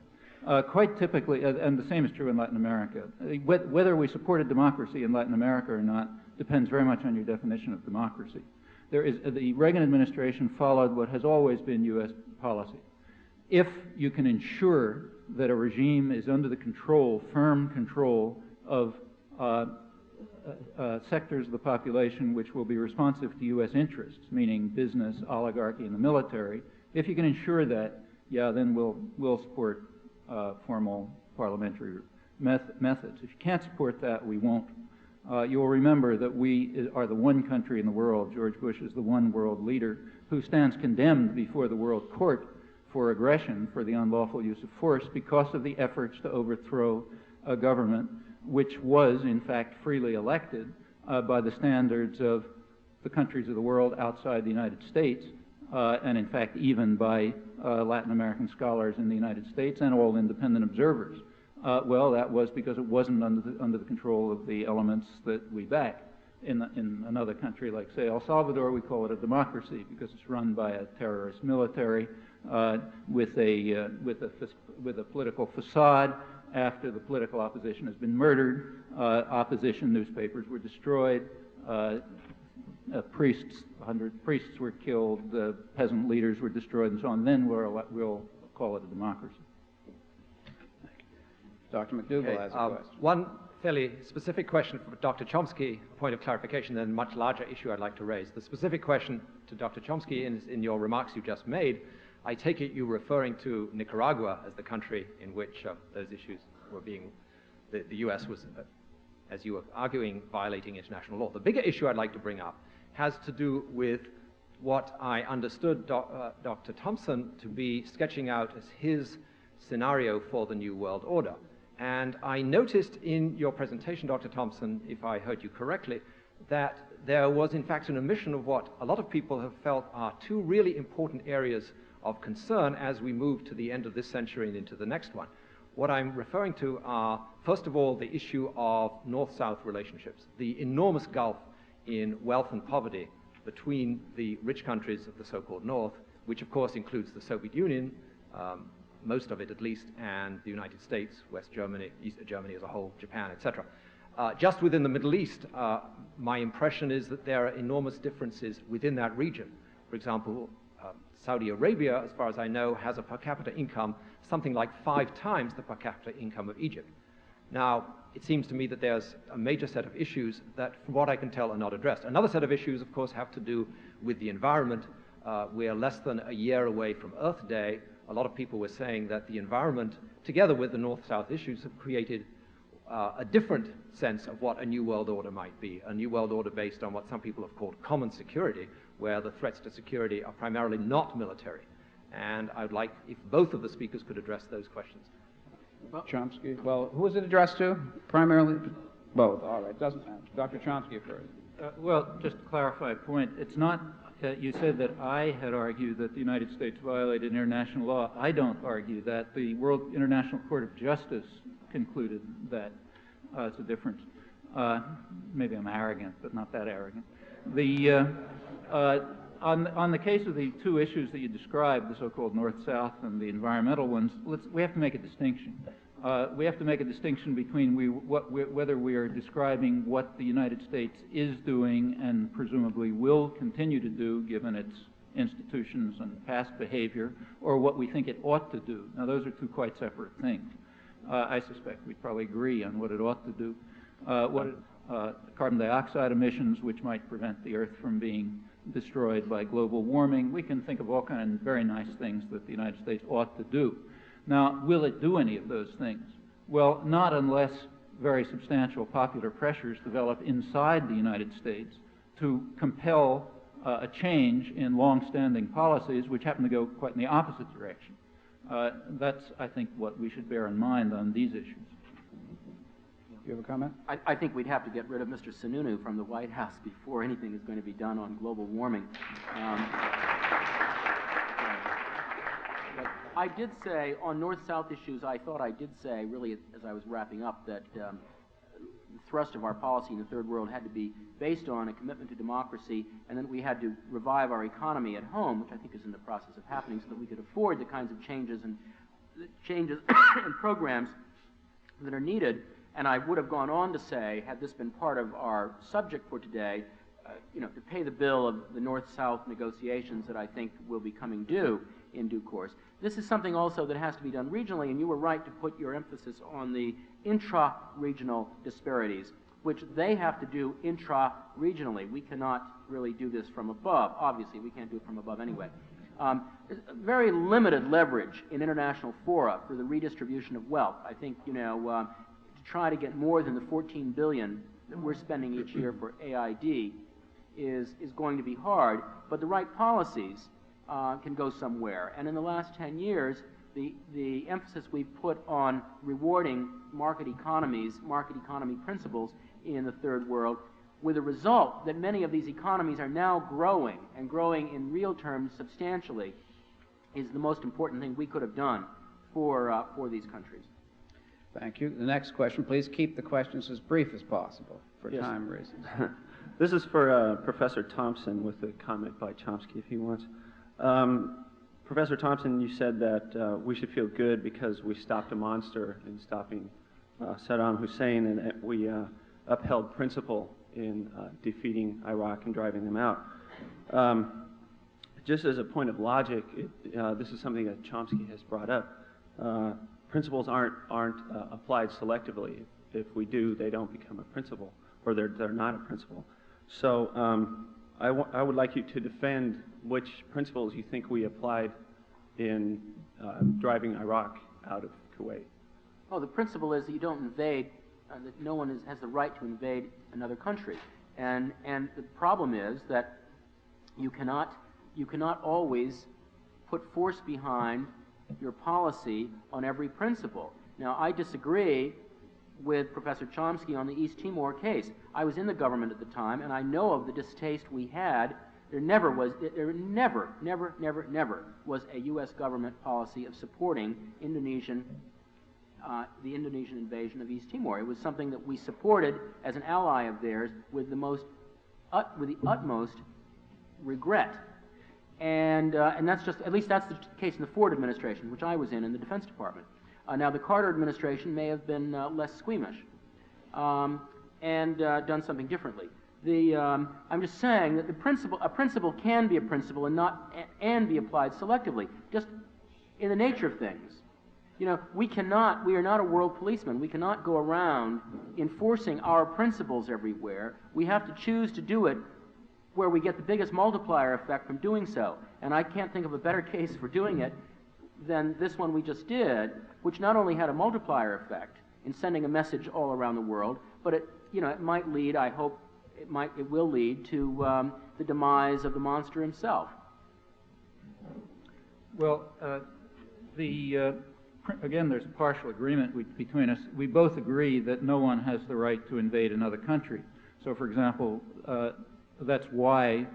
Quite typically, and the same is true in Latin America. Whether we supported democracy in Latin America or not depends very much on your definition of democracy. The Reagan administration followed what has always been U.S. policy. If you can ensure that a regime is under the firm control of sectors of the population which will be responsive to U.S. interests, meaning business, oligarchy, and the military, if you can ensure that, yeah, then we'll support formal parliamentary methods. If you can't support that, we won't. You'll remember that we are the one country in the world, George Bush is the one world leader, who stands condemned before the World Court for aggression, for the unlawful use of force, because of the efforts to overthrow a government which was, in fact, freely elected by the standards of the countries of the world outside the United States, and in fact even by Latin American scholars in the United States and all independent observers. Well, that was because it wasn't under the control of the elements that we back. In another country like, say, El Salvador, we call it a democracy because it's run by a terrorist military with a political facade. After the political opposition has been murdered, opposition newspapers were destroyed, 100 priests were killed, the peasant leaders were destroyed, and so on. Then we'll call it a democracy. Dr. McDougall has a question. One fairly specific question for Dr. Chomsky, a point of clarification, and a much larger issue I'd like to raise. The specific question to Dr. Chomsky is in your remarks you just made. I take it you're referring to Nicaragua as the country in which those issues were being, the U.S. was, as you were arguing, violating international law. The bigger issue I'd like to bring up has to do with what I understood Dr. Thompson to be sketching out as his scenario for the New World Order. And I noticed in your presentation, Dr. Thompson, if I heard you correctly, that there was in fact an omission of what a lot of people have felt are two really important areas of concern as we move to the end of this century and into the next one. What I'm referring to are, first of all, the issue of North-South relationships, the enormous gulf in wealth and poverty between the rich countries of the so-called North, which of course includes the Soviet Union, most of it at least, and the United States, West Germany, East Germany as a whole, Japan, etc. Just within the Middle East, my impression is that there are enormous differences within that region. For example, Saudi Arabia, as far as I know, has a per capita income something like 5 times the per capita income of Egypt. Now, it seems to me that there's a major set of issues that, from what I can tell, are not addressed. Another set of issues, of course, have to do with the environment. We are less than a year away from Earth Day, a lot of people were saying that the environment, together with the North-South issues, have created a different sense of what a new world order might be, a new world order based on what some people have called common security, where the threats to security are primarily not military. And I would like if both of the speakers could address those questions. Chomsky. Well, who is it addressed to? Primarily? Both. All right. Doesn't matter. Dr. Chomsky first. Well, just to clarify a point, it's not, you said that I had argued that the United States violated international law. I don't argue that. The World International Court of Justice concluded that. It's a difference. Maybe I'm arrogant, but not that arrogant. On the case of the two issues that you described, the so-called North-South and the environmental ones, we have to make a distinction. We have to make a distinction between whether we are describing what the United States is doing and presumably will continue to do given its institutions and past behavior, or what we think it ought to do. Now, those are two quite separate things. I suspect we'd probably agree on what it ought to do. Carbon dioxide emissions, which might prevent the Earth from being destroyed by global warming. We can think of all kinds of very nice things that the United States ought to do. Now, will it do any of those things? Well, not unless very substantial popular pressures develop inside the United States to compel a change in long-standing policies which happen to go quite in the opposite direction. That's, I think, what we should bear in mind on these issues. You have a comment? I think we'd have to get rid of Mr. Sununu from the White House before anything is going to be done on global warming. But I did say, on North-South issues, I thought I did say, really, as I was wrapping up, that the thrust of our policy in the Third World had to be based on a commitment to democracy, and then we had to revive our economy at home, which I think is in the process of happening, so that we could afford the kinds of changes and programs that are needed. And I would have gone on to say, had this been part of our subject for today, to pay the bill of the North-South negotiations that I think will be coming due in due course. This is something also that has to be done regionally, and you were right to put your emphasis on the intra-regional disparities, which they have to do intra-regionally. We cannot really do this from above. Obviously, we can't do it from above anyway. There's very limited leverage in international fora for the redistribution of wealth. I think, to try to get more than the $14 billion that we're spending each year for AID is going to be hard, but the right policies can go somewhere. And in the last 10 years, the emphasis we've put on rewarding market economy principles in the Third World, with the result that many of these economies are now growing, and growing in real terms substantially, is the most important thing we could have done for these countries. Thank you. The next question, please keep the questions as brief as possible for time reasons. This is for Professor Thompson with a comment by Chomsky if he wants. Professor Thompson, you said that we should feel good because we stopped a monster in stopping Saddam Hussein, and that we upheld principle in defeating Iraq and driving them out. Just as a point of logic, this is something that Chomsky has brought up. Principles aren't applied selectively. If we do, they don't become a principle, or they're not a principle. So I would like you to defend which principles you think we applied in driving Iraq out of Kuwait. Oh, the principle is that you don't invade, that no one has the right to invade another country. And the problem is that you cannot always put force behind your policy on every principle. Now, I disagree with Professor Chomsky on the East Timor case. I was in the government at the time, and I know of the distaste we had. There never was a U.S. government policy of supporting the Indonesian invasion of East Timor. It was something that we supported as an ally of theirs with the utmost regret. And that's just, at least that's the case in the Ford administration, which I was in the Defense Department. Now, the Carter administration may have been less squeamish and done something differently. I'm just saying that a principle can be a principle and be applied selectively, just in the nature of things. We are not a world policeman. We cannot go around enforcing our principles everywhere. We have to choose to do it where we get the biggest multiplier effect from doing so. And I can't think of a better case for doing it than this one we just did, which not only had a multiplier effect in sending a message all around the world, but it might lead, I hope it will lead to the demise of the monster himself. Well, again, there's partial agreement between us. We both agree that no one has the right to invade another country. So, for example, that's why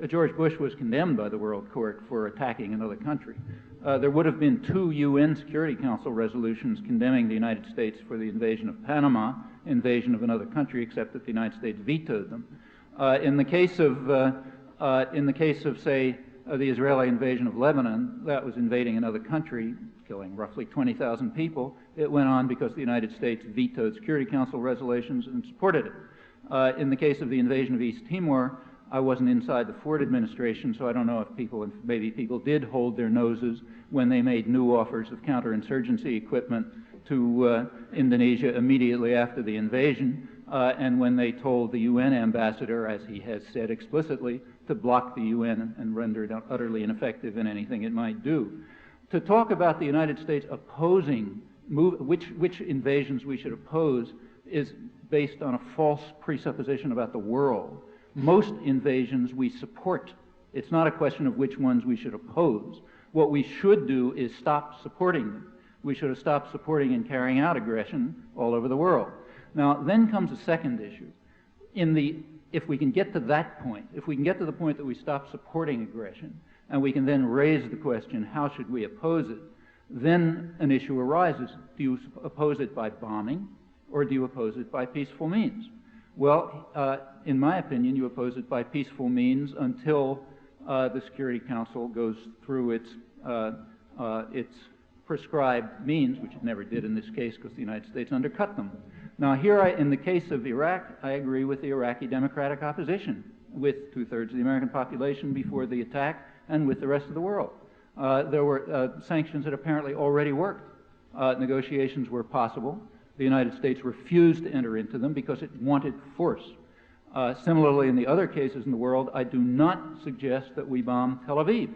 George Bush was condemned by the World Court for attacking another country. There would have been 2 UN Security Council resolutions condemning the United States for the invasion of Panama, invasion of another country, except that the United States vetoed them. In the case of, say, the Israeli invasion of Lebanon, that was invading another country, killing roughly 20,000 people. It went on because the United States vetoed Security Council resolutions and supported it. In the case of the invasion of East Timor, I wasn't inside the Ford administration, so I don't know if maybe people did hold their noses when they made new offers of counterinsurgency equipment to Indonesia immediately after the invasion, and when they told the UN ambassador, as he has said explicitly, to block the UN and render it utterly ineffective in anything it might do. To talk about the United States opposing which invasions we should oppose is based on a false presupposition about the world. Most invasions we support. It's not a question of which ones we should oppose. What we should do is stop supporting them. We should have stopped supporting and carrying out aggression all over the world. Now, then comes a second issue. If we can get to that point, if we can get to the point that we stop supporting aggression, and we can then raise the question, how should we oppose it, then an issue arises. Do you oppose it by bombing, or do you oppose it by peaceful means? Well, in my opinion, you oppose it by peaceful means until the Security Council goes through its prescribed means, which it never did in this case because the United States undercut them. Now, in the case of Iraq, I agree with the Iraqi democratic opposition, with 2/3 of the American population before the attack and with the rest of the world. There were sanctions that apparently already worked. Negotiations were possible. The United States refused to enter into them because it wanted force. Similarly, in the other cases in the world, I do not suggest that we bomb Tel Aviv.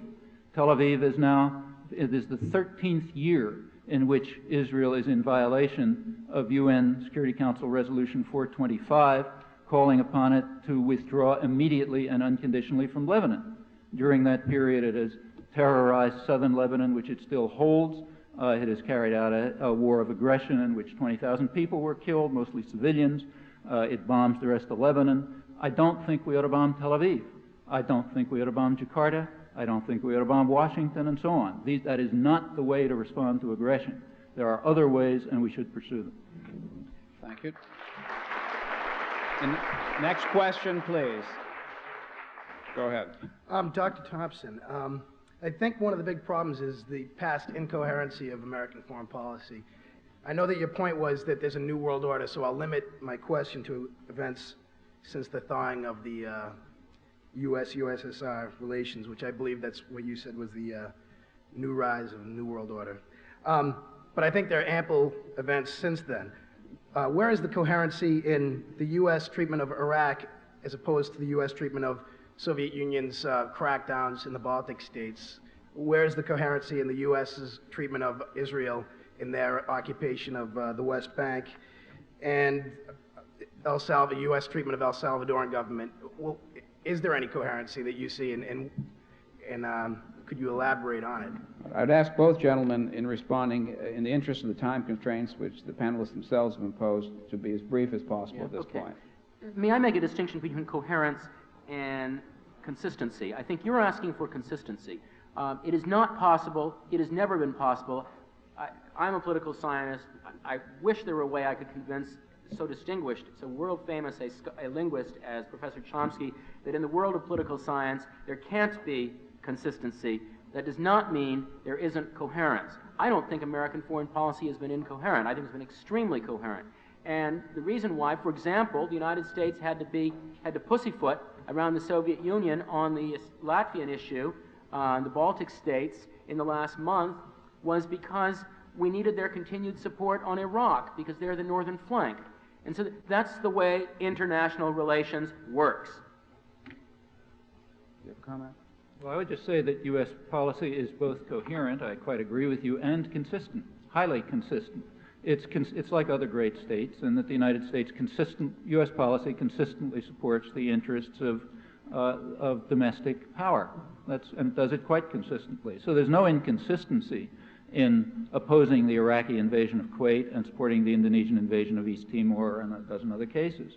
Tel Aviv is the 13th year in which Israel is in violation of UN Security Council Resolution 425, calling upon it to withdraw immediately and unconditionally from Lebanon. During that period, it has terrorized southern Lebanon, which it still holds. It has carried out a war of aggression in which 20,000 people were killed, mostly civilians. It bombs the rest of Lebanon. I don't think we ought to bomb Tel Aviv. I don't think we ought to bomb Jakarta. I don't think we ought to bomb Washington, and so on. That is not the way to respond to aggression. There are other ways, and we should pursue them. Thank you. And next question, please. Go ahead. Dr. Thompson, I think one of the big problems is the past incoherency of American foreign policy. I know that your point was that there's a new world order, so I'll limit my question to events since the thawing of the U.S.-USSR relations, which I believe that's what you said was the new rise of a new world order. But I think there are ample events since then. Where is the coherency in the U.S. treatment of Iraq as opposed to the U.S. treatment of Soviet Union's crackdowns in the Baltic states? Where is the coherency in the U.S.'s treatment of Israel in their occupation of the West Bank? And U.S. treatment of El Salvadoran government? Well, is there any coherency that you see, and could you elaborate on it? I'd ask both gentlemen, in responding, in the interest of the time constraints which the panelists themselves have imposed, to be as brief as possible at this point. May I make a distinction between coherence and consistency? I think you're asking for consistency. It is not possible, it has never been possible. I'm a political scientist. I wish there were a way I could convince so distinguished, so world-famous a linguist as Professor Chomsky, that in the world of political science there can't be consistency. That does not mean there isn't coherence. I don't think American foreign policy has been incoherent. I think it's been extremely coherent. And the reason why, for example, the United States had to pussyfoot around the Soviet Union on the Latvian issue, the Baltic states, in the last month, was because we needed their continued support on Iraq, because they're the northern flank. And so that's the way international relations works. You have a comment? Well, I would just say that U.S. policy is both coherent, I quite agree with you, and consistent, highly consistent. It's like other great states, in that the United States U.S. policy consistently supports the interests of domestic power. And does it quite consistently. So there's no inconsistency in opposing the Iraqi invasion of Kuwait and supporting the Indonesian invasion of East Timor and a dozen other cases.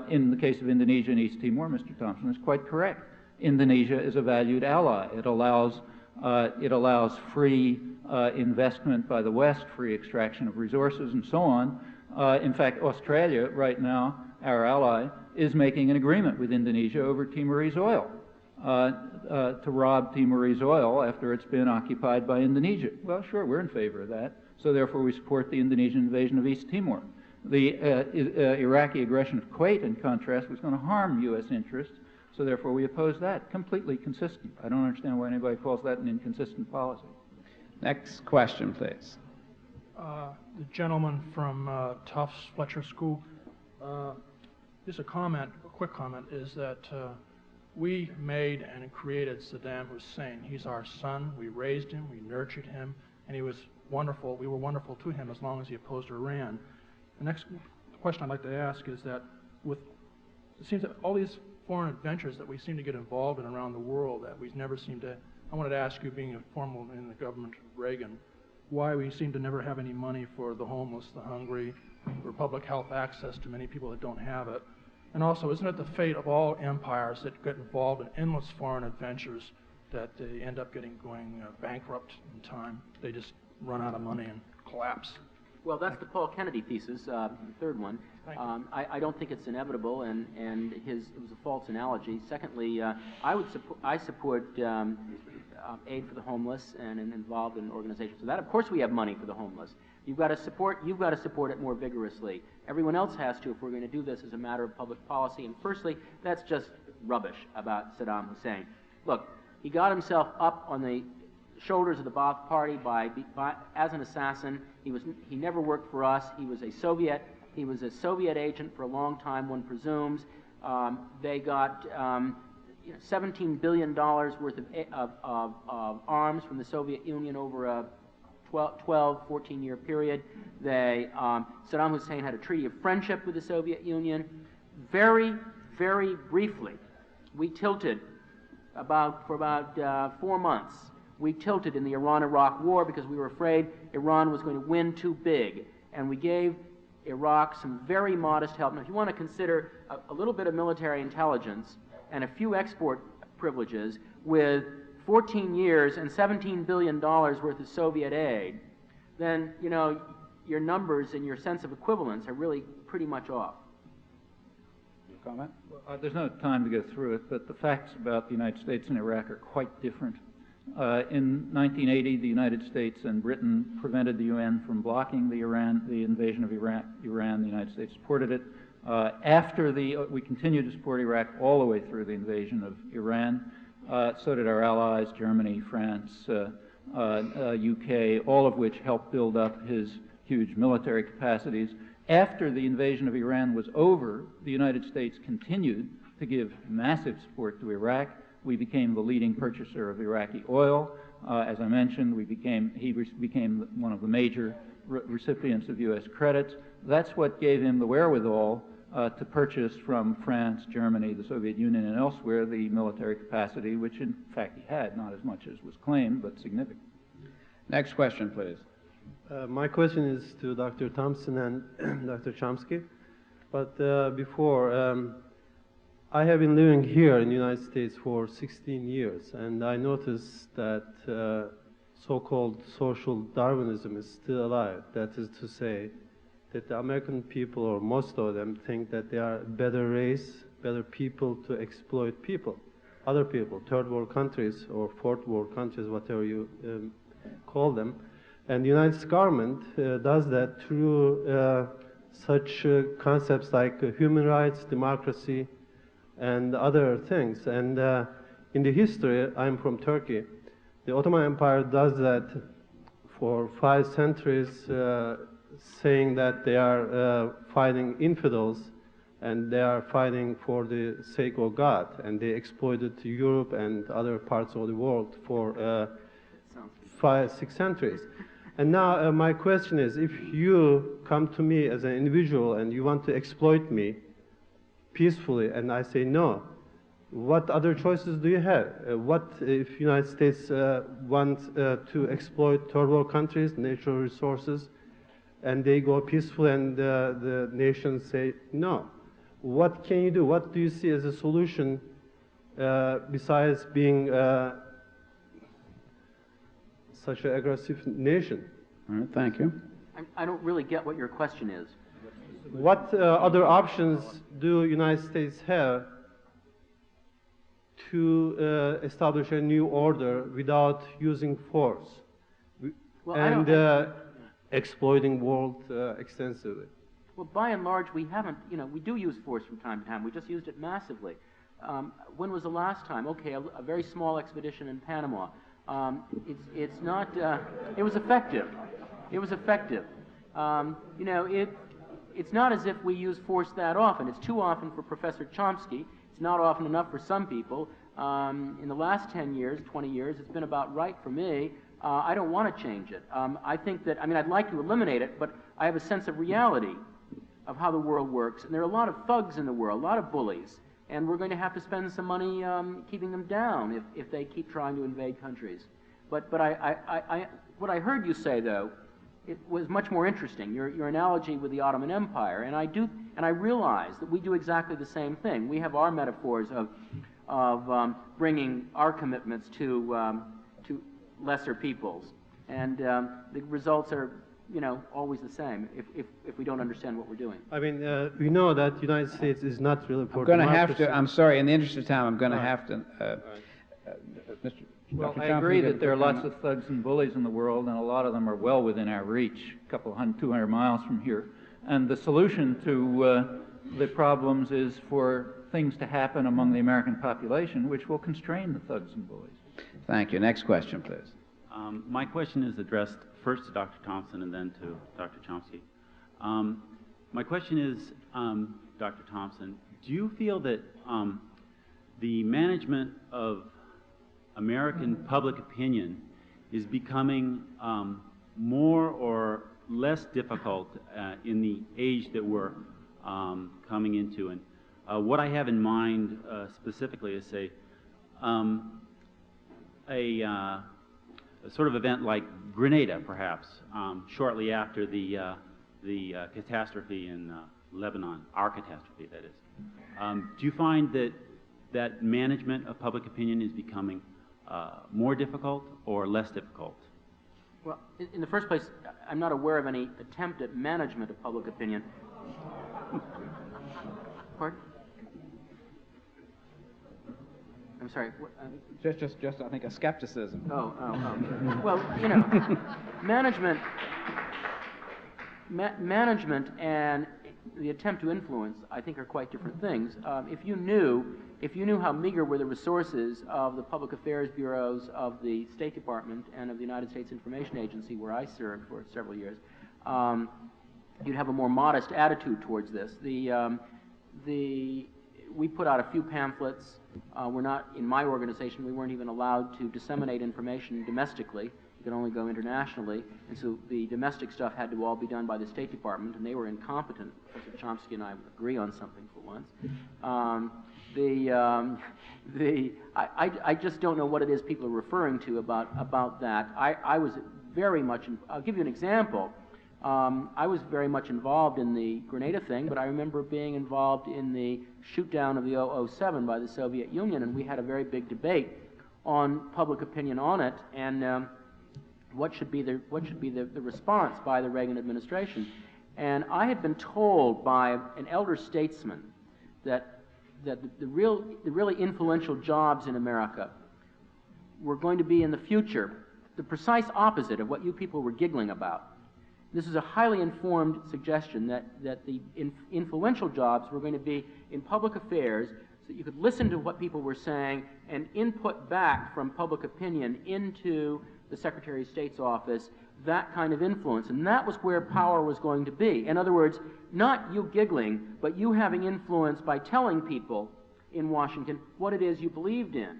In the case of Indonesia and East Timor, Mr. Thompson is quite correct. Indonesia is a valued ally. It allows free investment by the West, free extraction of resources, and so on. In fact, Australia, right now, our ally, is making an agreement with Indonesia over Timorese oil, to rob Timorese oil after it's been occupied by Indonesia. Well, sure, we're in favor of that, so therefore we support the Indonesian invasion of East Timor. The Iraqi aggression of Kuwait, in contrast, was going to harm U.S. interests, so therefore we oppose that. Completely consistent. I don't understand why anybody calls that an inconsistent policy. Next question, please. The gentleman from Tufts Fletcher School, just a quick comment, is that we made and created Saddam Hussein. He's our son. We raised him, we nurtured him, and he was wonderful. We were wonderful to him as long as he opposed Iran. The next question I'd like to ask is that it seems that all these foreign adventures that we seem to get involved in around the world that we never seem to, I wanted to ask you, being formal in the government of Reagan, why we seem to never have any money for the homeless, the hungry, for public health access to many people that don't have it. And also, isn't it the fate of all empires that get involved in endless foreign adventures that they end up going bankrupt in time? They just run out of money and collapse. Well, that's the Paul Kennedy thesis, the third one. I don't think it's inevitable, and it was a false analogy. Secondly, I support aid for the homeless and involved in organizations. So that, of course, we have money for the homeless. You've got to support it more vigorously. Everyone else has to if we're going to do this as a matter of public policy. And firstly, that's just rubbish about Saddam Hussein. Look, he got himself up on the shoulders of the Ba'ath Party as an assassin. He never worked for us. He was a Soviet agent for a long time, one presumes. They got $17 billion worth of arms from the Soviet Union over a 14-year period. Saddam Hussein had a treaty of friendship with the Soviet Union. Very, very briefly, we tilted for about 4 months. We tilted in the Iran-Iraq war because we were afraid Iran was going to win too big. And we gave Iraq some very modest help. Now, if you want to consider a little bit of military intelligence and a few export privileges with 14 years and $17 billion worth of Soviet aid, then, your numbers and your sense of equivalence are really pretty much off. Comment? Well, there's no time to go through it, but the facts about the United States and Iraq are quite different. In 1980, the United States and Britain prevented the UN from blocking the invasion of Iran. The United States supported it. We continued to support Iraq all the way through the invasion of Iran. So did our allies, Germany, France, UK, all of which helped build up his huge military capacities. After the invasion of Iran was over, the United States continued to give massive support to Iraq. We became the leading purchaser of Iraqi oil. As I mentioned, he became one of the major recipients of U.S. credits. That's what gave him the wherewithal to purchase from France, Germany, the Soviet Union, and elsewhere the military capacity, which in fact he had, not as much as was claimed, but significant. Next question, please. My question is to Dr. Thompson and Dr. Chomsky. But before, I have been living here in the United States for 16 years, and I noticed that so-called social Darwinism is still alive. That is to say, that the American people, or most of them, think that they are a better race, better people to exploit people, other people, third world countries or fourth world countries, whatever you call them. And the United States government does that through such concepts like human rights, democracy, and other things. And in the history, I'm from Turkey, the Ottoman Empire does that for 5 centuries, saying that they are fighting infidels and they are fighting for the sake of God, and they exploited Europe and other parts of the world for 5-6 centuries. And now my question is, if you come to me as an individual and you want to exploit me peacefully, and I say no, what other choices do you have? What if United States wants to exploit third world countries, natural resources, and they go peacefully and the nations say no? What can you do? What do you see as a solution besides being such an aggressive nation? All right, thank you. I don't really get what your question is. What other options do United States have to establish a new order without using force and exploiting world extensively? Well, by and large, we haven't, we do use force from time to time. We just used it massively. When was the last time? Okay, a very small expedition in Panama. It's not, it was effective. It was effective. It's not as if we use force that often. It's too often for Professor Chomsky. It's not often enough for some people. In the last 10 years, 20 years, it's been about right for me. I don't want to change it. I think that, I'd like to eliminate it, but I have a sense of reality of how the world works. And there are a lot of thugs in the world, a lot of bullies. And we're going to have to spend some money keeping them down if they keep trying to invade countries. But what I heard you say, though, it was much more interesting, your analogy with the Ottoman Empire. And I realize that we do exactly the same thing. We have our metaphors of bringing our commitments to lesser peoples. And the results are, always the same if we don't understand what we're doing. We know that the United States is not really for I'm sorry, in the interest of time, I'm going to have to, Mr. Well, Dr. I Chomsky, agree get that there are comment. lots of thugs and bullies in the world, and a lot of them are well within our reach, a couple 200 miles from here. And the solution to the problems is for things to happen among the American population, which will constrain the thugs and bullies. Thank you. Next question, please. My question is addressed first to Dr. Thompson and then to Dr. Chomsky. My question is, Dr. Thompson, do you feel that the management of American public opinion is becoming more or less difficult in the age that we're coming into? And what I have in mind specifically is, say, a sort of event like Grenada, perhaps, shortly after the catastrophe in Lebanon, our catastrophe, that is. Do you find that management of public opinion is becoming more difficult or less difficult? Well, in the first place, I'm not aware of any attempt at management of public opinion. Pardon? I'm sorry. Just I think a skepticism. Oh. Well, management and the attempt to influence, I think, are quite different things. If you knew how meager were the resources of the public affairs bureaus of the State Department and of the United States Information Agency, where I served for several years, you'd have a more modest attitude towards this. We put out a few pamphlets. We're not, in my organization, we weren't even allowed to disseminate information domestically. You could only go internationally. And so the domestic stuff had to all be done by the State Department, and they were incompetent. Professor Chomsky and I would agree on something for once. I just don't know what it is people are referring to about that. I was very much, I'll give you an example. I was very much involved in the Grenada thing, but I remember being involved in the shoot-down of the 007 by the Soviet Union, and we had a very big debate on public opinion on it, and what should be the response by the Reagan administration. And I had been told by an elder statesman that the really influential jobs in America were going to be in the future the precise opposite of what you people were giggling about. This is a highly informed suggestion that the influential jobs were going to be in public affairs, so that you could listen to what people were saying and input back from public opinion into the Secretary of State's office that kind of influence, and that was where power was going to be. In other words, not you giggling, but you having influence by telling people in Washington what it is you believed in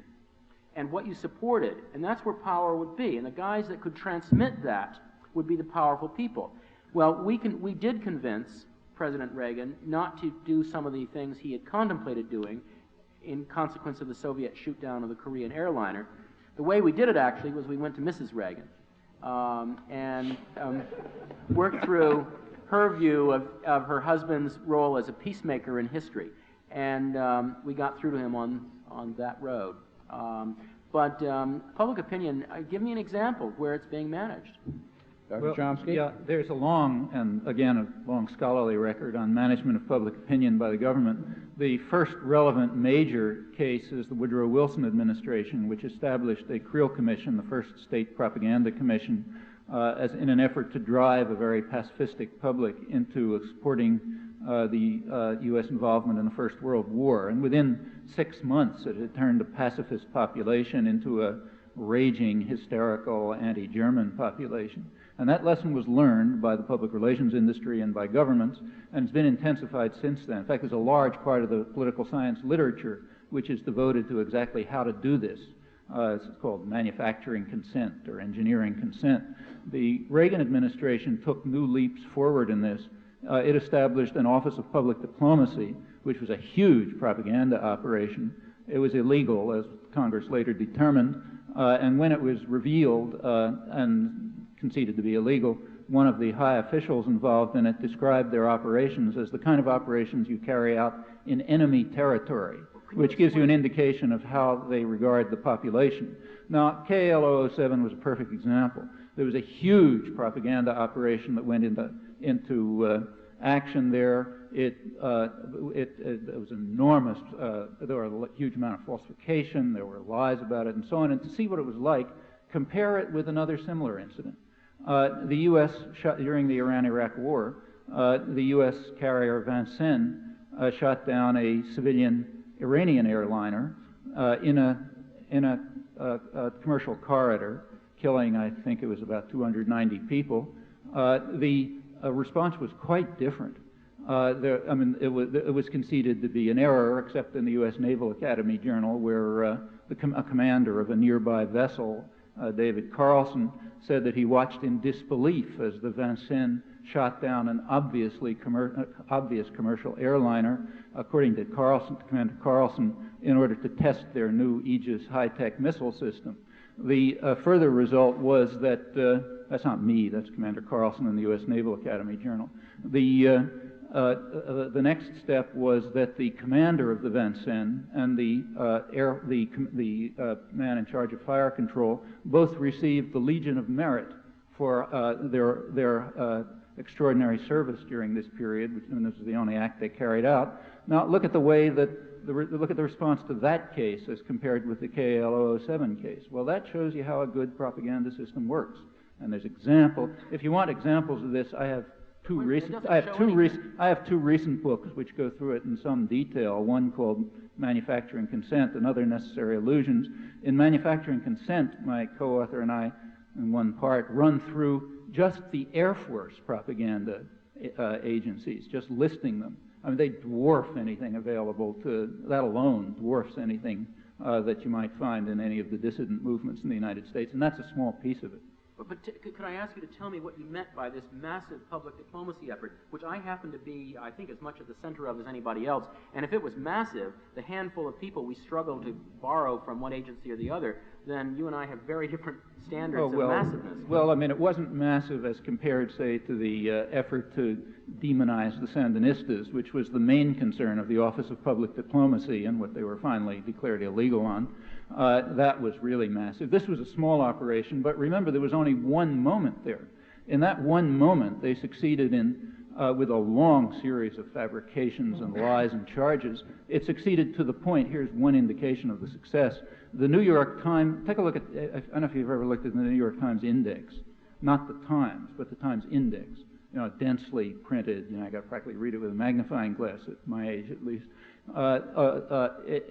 and what you supported, and that's where power would be. And the guys that could transmit that would be the powerful people. Well, we did convince President Reagan not to do some of the things he had contemplated doing in consequence of the Soviet shoot-down of the Korean airliner. The way we did it, actually, was we went to Mrs. Reagan and worked through her view of her husband's role as a peacemaker in history. And we got through to him on that road. But public opinion, give me an example where it's being managed. Dr. Chomsky? Yeah, there's a long, and again, a long scholarly record on management of public opinion by the government. The first relevant major case is the Woodrow Wilson administration, which established a Creel Commission, the first state propaganda commission, as in an effort to drive a very pacifistic public into supporting the U.S. involvement in the First World War. And within 6 months, it had turned a pacifist population into a raging, hysterical, anti-German population. And that lesson was learned by the public relations industry and by governments, and it's been intensified since then. In fact, there's a large part of the political science literature which is devoted to exactly how to do this. It's called manufacturing consent or engineering consent. The Reagan administration took new leaps forward in this. It established an Office of Public Diplomacy, which was a huge propaganda operation. It was illegal, as Congress later determined, and when it was revealed and conceded to be illegal, one of the high officials involved in it described their operations as the kind of operations you carry out in enemy territory, which gives you an indication of how they regard the population. Now, KL-007 was a perfect example. There was a huge propaganda operation that went into action there. It was enormous. There were a huge amount of falsification. There were lies about it and so on. And to see what it was like, compare it with another similar incident. The U.S. during the Iran-Iraq War, the U.S. carrier Vincennes shot down a civilian Iranian airliner in a commercial corridor, killing, I think it was about 290 people. The response was quite different. It was conceded to be an error, except in the U.S. Naval Academy Journal, where a commander of a nearby vessel, David Carlson, said that he watched in disbelief as the Vincennes shot down an obvious commercial airliner, according to Commander Carlson, in order to test their new Aegis high-tech missile system. The further result was that, that's not me, that's Commander Carlson in the U.S. Naval Academy Journal. The next step was that the commander of the Vincennes and the man in charge of fire control both received the Legion of Merit for their extraordinary service during this period, and this is the only act they carried out. Now look at the way that look at the response to that case as compared with the KL-007 case. Well, that shows you how a good propaganda system works. And there's example. If you want examples of this, I have two recent books which go through it in some detail. One called Manufacturing Consent and Other Necessary Illusions. In Manufacturing Consent, my co-author and I, in one part, run through just the Air Force propaganda agencies, just listing them. I mean, they dwarf anything available that alone dwarfs anything that you might find in any of the dissident movements in the United States, and that's a small piece of it. But could I ask you to tell me what you meant by this massive public diplomacy effort, which I happen to be, I think, as much at the center of as anybody else. And if it was massive, the handful of people we struggle to borrow from one agency or the other, then you and I have very different standards of massiveness. Well, I mean, it wasn't massive as compared, say, to the effort to demonize the Sandinistas, which was the main concern of the Office of Public Diplomacy and what they were finally declared illegal on. That was really massive. This was a small operation, but remember, there was only one moment there. In that one moment, they succeeded in, with a long series of fabrications and lies and charges, it succeeded to the point, here's one indication of the success. The New York Times, take a look at, I don't know if you've ever looked at the New York Times Index, not the Times, but the Times Index, you know, densely printed, you know, I got to practically read it with a magnifying glass at my age at least.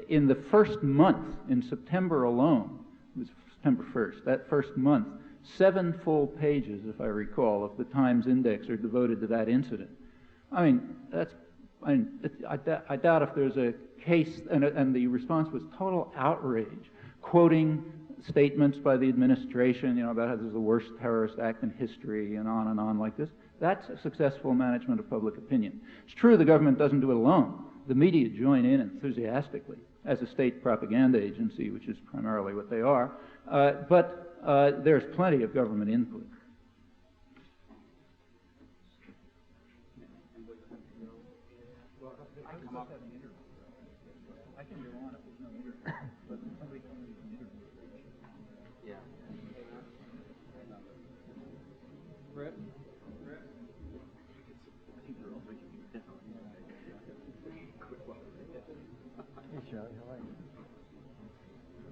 In the first month, in September alone, it was September 1st, that first month, 7 full pages, if I recall, of the Times Index are devoted to that incident. I mean, I doubt if there's a case, and the response was total outrage, quoting statements by the administration, about how this is the worst terrorist act in history, and on like this. That's a successful management of public opinion. It's true the government doesn't do it alone. The media join in enthusiastically as a state propaganda agency, which is primarily what they are, but there's plenty of government input.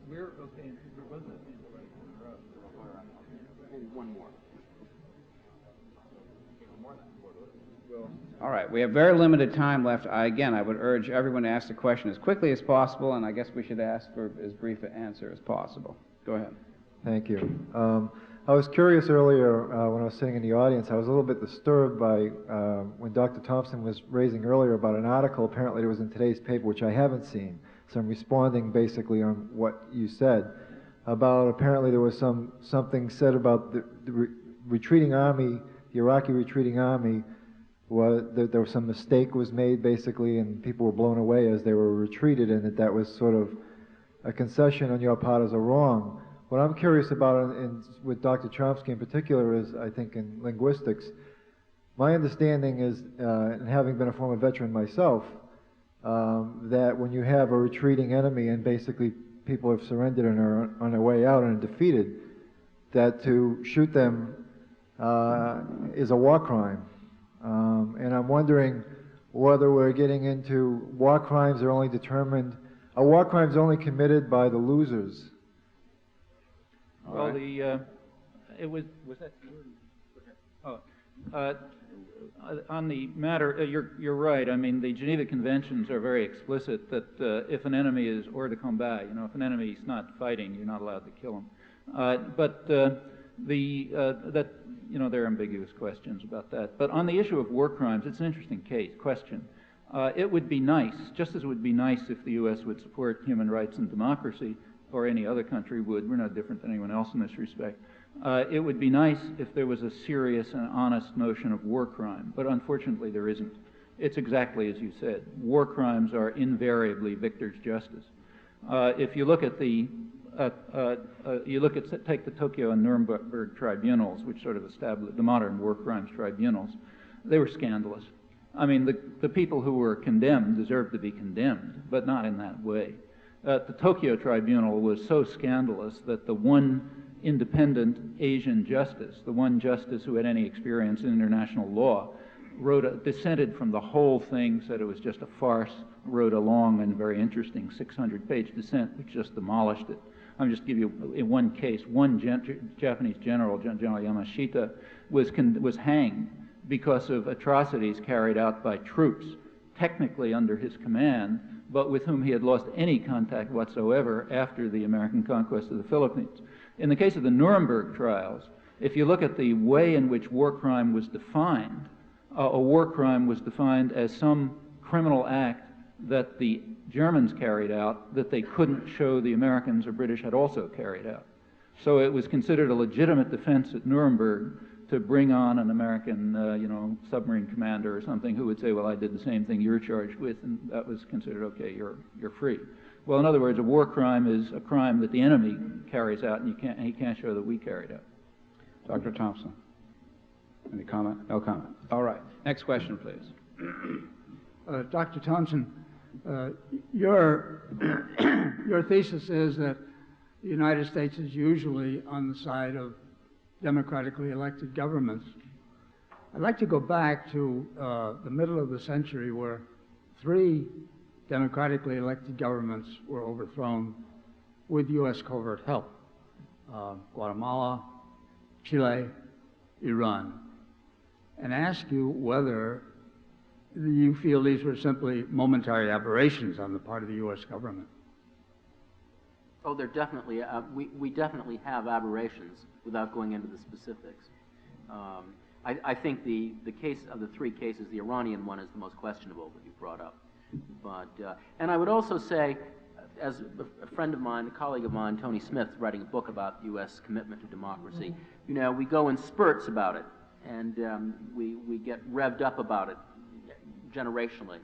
We're okay. We're both okay. Maybe one more. All right, we have very limited time left. Again, I would urge everyone to ask the question as quickly as possible, and I guess we should ask for as brief an answer as possible. Go ahead. Thank you. I was curious earlier when I was sitting in the audience, I was a little bit disturbed by when Dr. Thompson was raising earlier about an article, apparently it was in today's paper, which I haven't seen. So I'm responding basically on what you said about apparently there was something said about the retreating army, the Iraqi retreating army, that there was some mistake was made basically and people were blown away as they were retreated, and that was sort of a concession on your part as a wrong. What I'm curious about with Dr. Chomsky in particular is, I think in linguistics, my understanding is, and having been a former veteran myself, that when you have a retreating enemy and basically people have surrendered and are on their way out and are defeated, that to shoot them is a war crime. And I'm wondering whether we're getting into war crimes are only determined, are war crimes only committed by the losers? Well, it was that. Oh, on the matter, you're right. I mean, the Geneva Conventions are very explicit that if an enemy is hors de combat, if an enemy is not fighting, you're not allowed to kill him. But there are ambiguous questions about that. But on the issue of war crimes, it's an interesting question. It would be nice, just as it would be nice if the U.S. would support human rights and democracy, or any other country would. We're no different than anyone else in this respect. It would be nice if there was a serious and honest notion of war crime, but unfortunately there isn't. It's exactly as you said. War crimes are invariably victor's justice. If you look at take the Tokyo and Nuremberg tribunals, which sort of established the modern war crimes tribunals, they were scandalous. I mean, the people who were condemned deserved to be condemned, but not in that way. The Tokyo tribunal was so scandalous that the one independent Asian justice, the one justice who had any experience in international law, dissented from the whole thing, said it was just a farce, wrote a long and very interesting 600-page dissent, which just demolished it. I'll just give you in one case, one Japanese general, General Yamashita, was hanged because of atrocities carried out by troops, technically under his command, but with whom he had lost any contact whatsoever after the American conquest of the Philippines. In the case of the Nuremberg trials, if you look at the way in which war crime was defined, a war crime was defined as some criminal act that the Germans carried out that they couldn't show the Americans or British had also carried out. So it was considered a legitimate defense at Nuremberg to bring on an American, submarine commander or something who would say, well, I did the same thing you're charged with, and that was considered, okay, you're free. Well, in other words, a war crime is a crime that the enemy carries out, and he can't show that we carried out. Dr. Thompson, any comment? No comment. All right. Next question, please. Dr. Thompson, your thesis is that the United States is usually on the side of democratically elected governments. I'd like to go back to the middle of the century where 3 democratically elected governments were overthrown with U.S. covert help. Guatemala, Chile, Iran. And ask you whether you feel these were simply momentary aberrations on the part of the U.S. government. Oh, there definitely, we definitely have aberrations without going into the specifics. I think the case of the three cases, the Iranian one is the most questionable that you brought up. But, and I would also say, as a friend of mine, a colleague of mine, Tony Smith, is writing a book about U.S. commitment to democracy. You know, we go in spurts about it, and we get revved up about it generationally,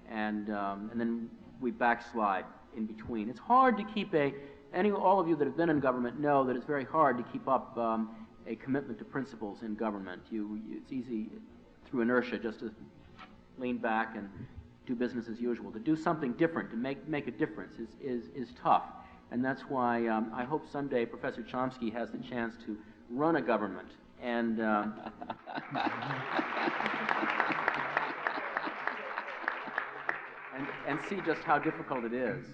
and then we backslide in between. It's hard to keep all of you that have been in government know that it's very hard to keep up a commitment to principles in government. It's easy through inertia just to lean back and do business as usual. To do something different, to make a difference is tough. And that's why I hope someday Professor Chomsky has the chance to run a government and and see just how difficult it is.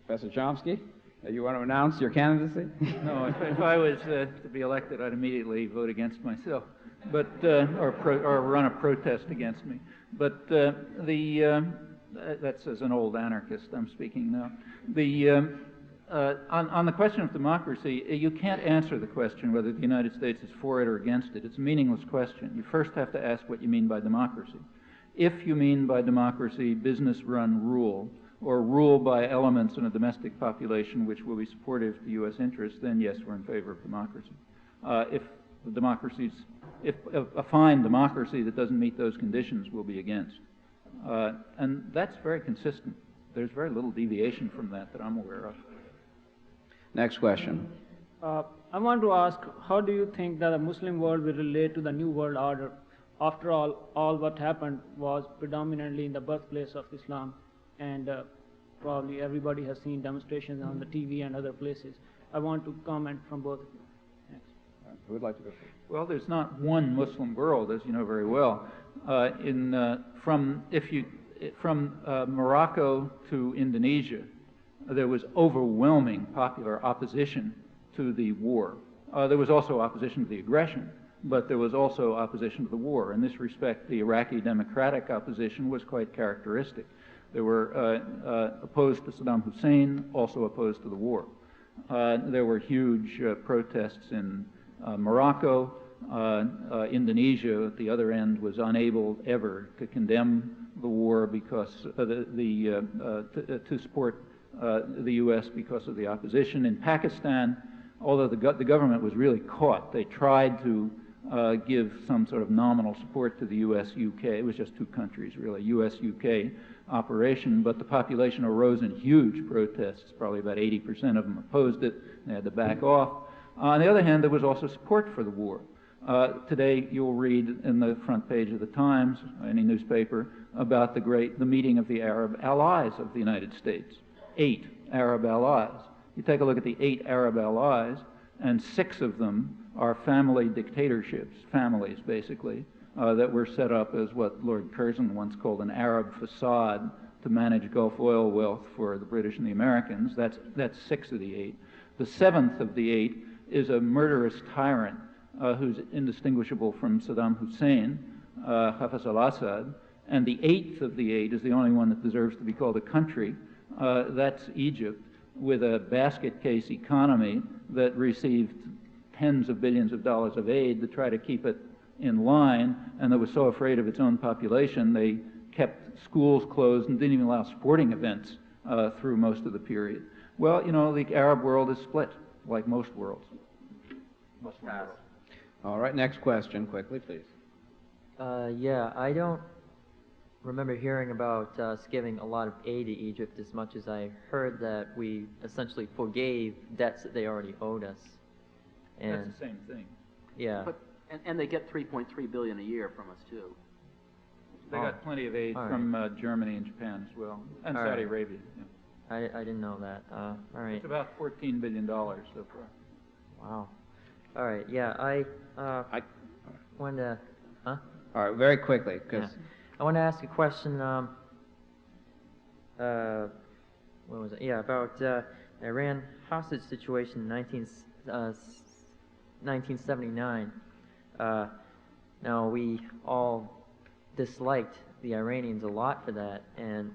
Professor Chomsky, you want to announce your candidacy? No, if I was to be elected, I'd immediately vote against myself, but or run a protest against me. But that's as an old anarchist I'm speaking now. On the question of democracy, you can't answer the question whether the United States is for it or against it. It's a meaningless question. You first have to ask what you mean by democracy. If you mean by democracy business-run rule, or rule by elements in a domestic population which will be supportive to U.S. interests, then yes, we're in favor of democracy. If a fine democracy that doesn't meet those conditions, we'll be against. And that's very consistent. There's very little deviation from that I'm aware of. Next question. I want to ask, how do you think that the Muslim world will relate to the New World Order? After all what happened was predominantly in the birthplace of Islam, and probably everybody has seen demonstrations on the TV and other places. I want to comment from both of you. Thanks. Who would like to go first? Well, there's not one Muslim world, as you know very well. From Morocco to Indonesia, there was overwhelming popular opposition to the war. There was also opposition to the aggression, but there was also opposition to the war. In this respect, the Iraqi democratic opposition was quite characteristic. They were opposed to Saddam Hussein, also opposed to the war. There were huge protests in Morocco. Indonesia, at the other end, was unable ever to condemn the war because to support the U.S. because of the opposition. In Pakistan, although the government was really caught, they tried to give some sort of nominal support to the U.S.-UK. It was just two countries, really, U.S.-UK operation, but the population arose in huge protests. Probably about 80% of them opposed it. They had to back off. On the other hand, there was also support for the war. Today, you'll read in the front page of the Times, any newspaper, about the meeting of the Arab allies of the United States. 8 Arab allies. You take a look at the 8 Arab allies, and 6 of them are family dictatorships, families basically, that were set up as what Lord Curzon once called an Arab facade to manage Gulf oil wealth for the British and the Americans. That's 6 of the 8. The 7th of the 8 is a murderous tyrant who's indistinguishable from Saddam Hussein, Hafez al-Assad, and the 8th of the 8 is the only one that deserves to be called a country. That's Egypt, with a basket case economy that received tens of billions of dollars of aid to try to keep it in line, and that was so afraid of its own population they kept schools closed and didn't even allow sporting events through most of the period. Well, you know, the Arab world is split, like most worlds. All right, next question, quickly, please. Yeah, I don't remember hearing about us giving a lot of aid to Egypt as much as I heard that we essentially forgave debts that they already owed us. And that's the same thing. Yeah. But, and they get $3.3 billion a year from us too. They got plenty of aid from Germany and Japan as well, and Saudi Arabia. Yeah. I didn't know that. All right. It's about $14 billion so far. Wow. All right. Yeah, I wanted to. Huh? All right, very quickly, because I want to ask a question. What was it? Yeah, about Iran hostage situation in 1979. Now, we all disliked the Iranians a lot for that, and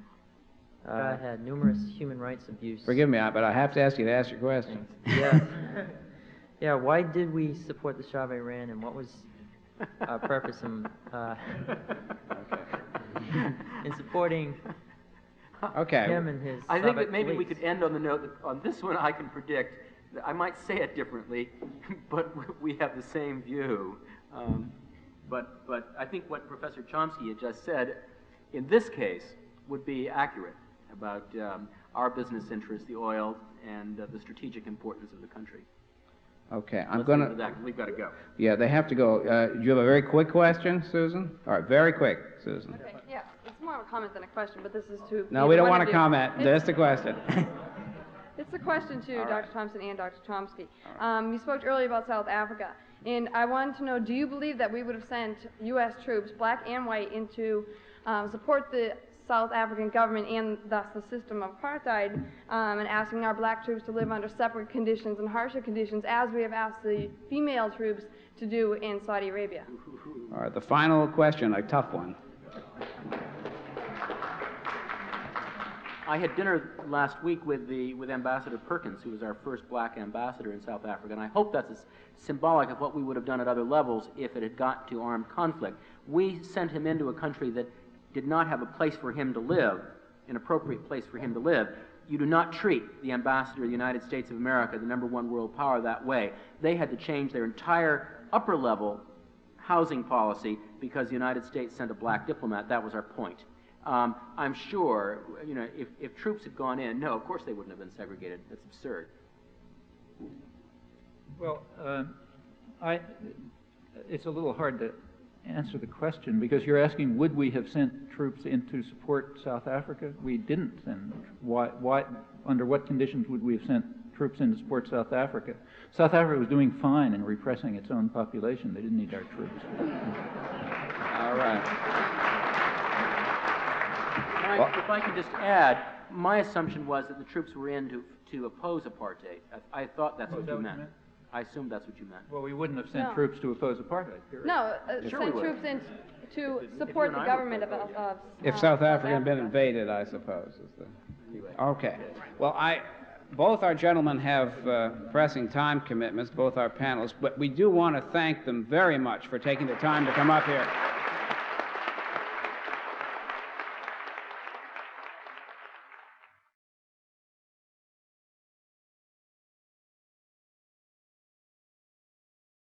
had numerous human rights abuse. Forgive me, but I have to ask you to ask your question. Yeah. Yeah, why did we support the Shah of Iran, and what was our purpose in supporting him and his I think that Soviet maybe we police? could end on the note that on this one I can predict, that I might say it differently, but we have the same view. But I think what Professor Chomsky had just said, in this case, would be accurate about our business interests, the oil, and the strategic importance of the country. Okay, Let's leave it at that, 'cause we've got to go. Yeah, they have to go. Do you have a very quick question, Susan? All right, very quick, Susan. Okay, yeah, it's more of a comment than a question, but this is to... No, we don't want to comment. Just a question. It's a question to Dr. Thompson and Dr. Chomsky. You spoke earlier about South Africa, and I wanted to know, do you believe that we would have sent U.S. troops, black and white, into support the South African government and thus the system of apartheid, and asking our black troops to live under separate conditions and harsher conditions, as we have asked the female troops to do in Saudi Arabia? All right, the final question, a tough one. I had dinner last week with Ambassador Perkins, who was our first black ambassador in South Africa, and I hope that's symbolic of what we would have done at other levels if it had got to armed conflict. We sent him into a country that did not have a place for him to live, an appropriate place for him to live. You do not treat the ambassador of the United States of America, the #1 world power, that way. They had to change their entire upper level housing policy because the United States sent a black diplomat. That was our point. I'm sure, you know, if troops had gone in, no, of course they wouldn't have been segregated. That's absurd. Well, it's a little hard to answer the question because you're asking, would we have sent troops in to support South Africa? We didn't. And why, under what conditions would we have sent troops in to support South Africa? South Africa was doing fine in repressing its own population. They didn't need our troops. All right. If I could just add, my assumption was that the troops were in to oppose apartheid. I thought that's what you meant. I assumed that's what you meant. Well, we wouldn't have sent troops to oppose apartheid, period. No, send troops in to support the government of If South Africa had been invaded, I suppose. Okay. Well, both our gentlemen have pressing time commitments, both our panelists, but we do want to thank them very much for taking the time to come up here.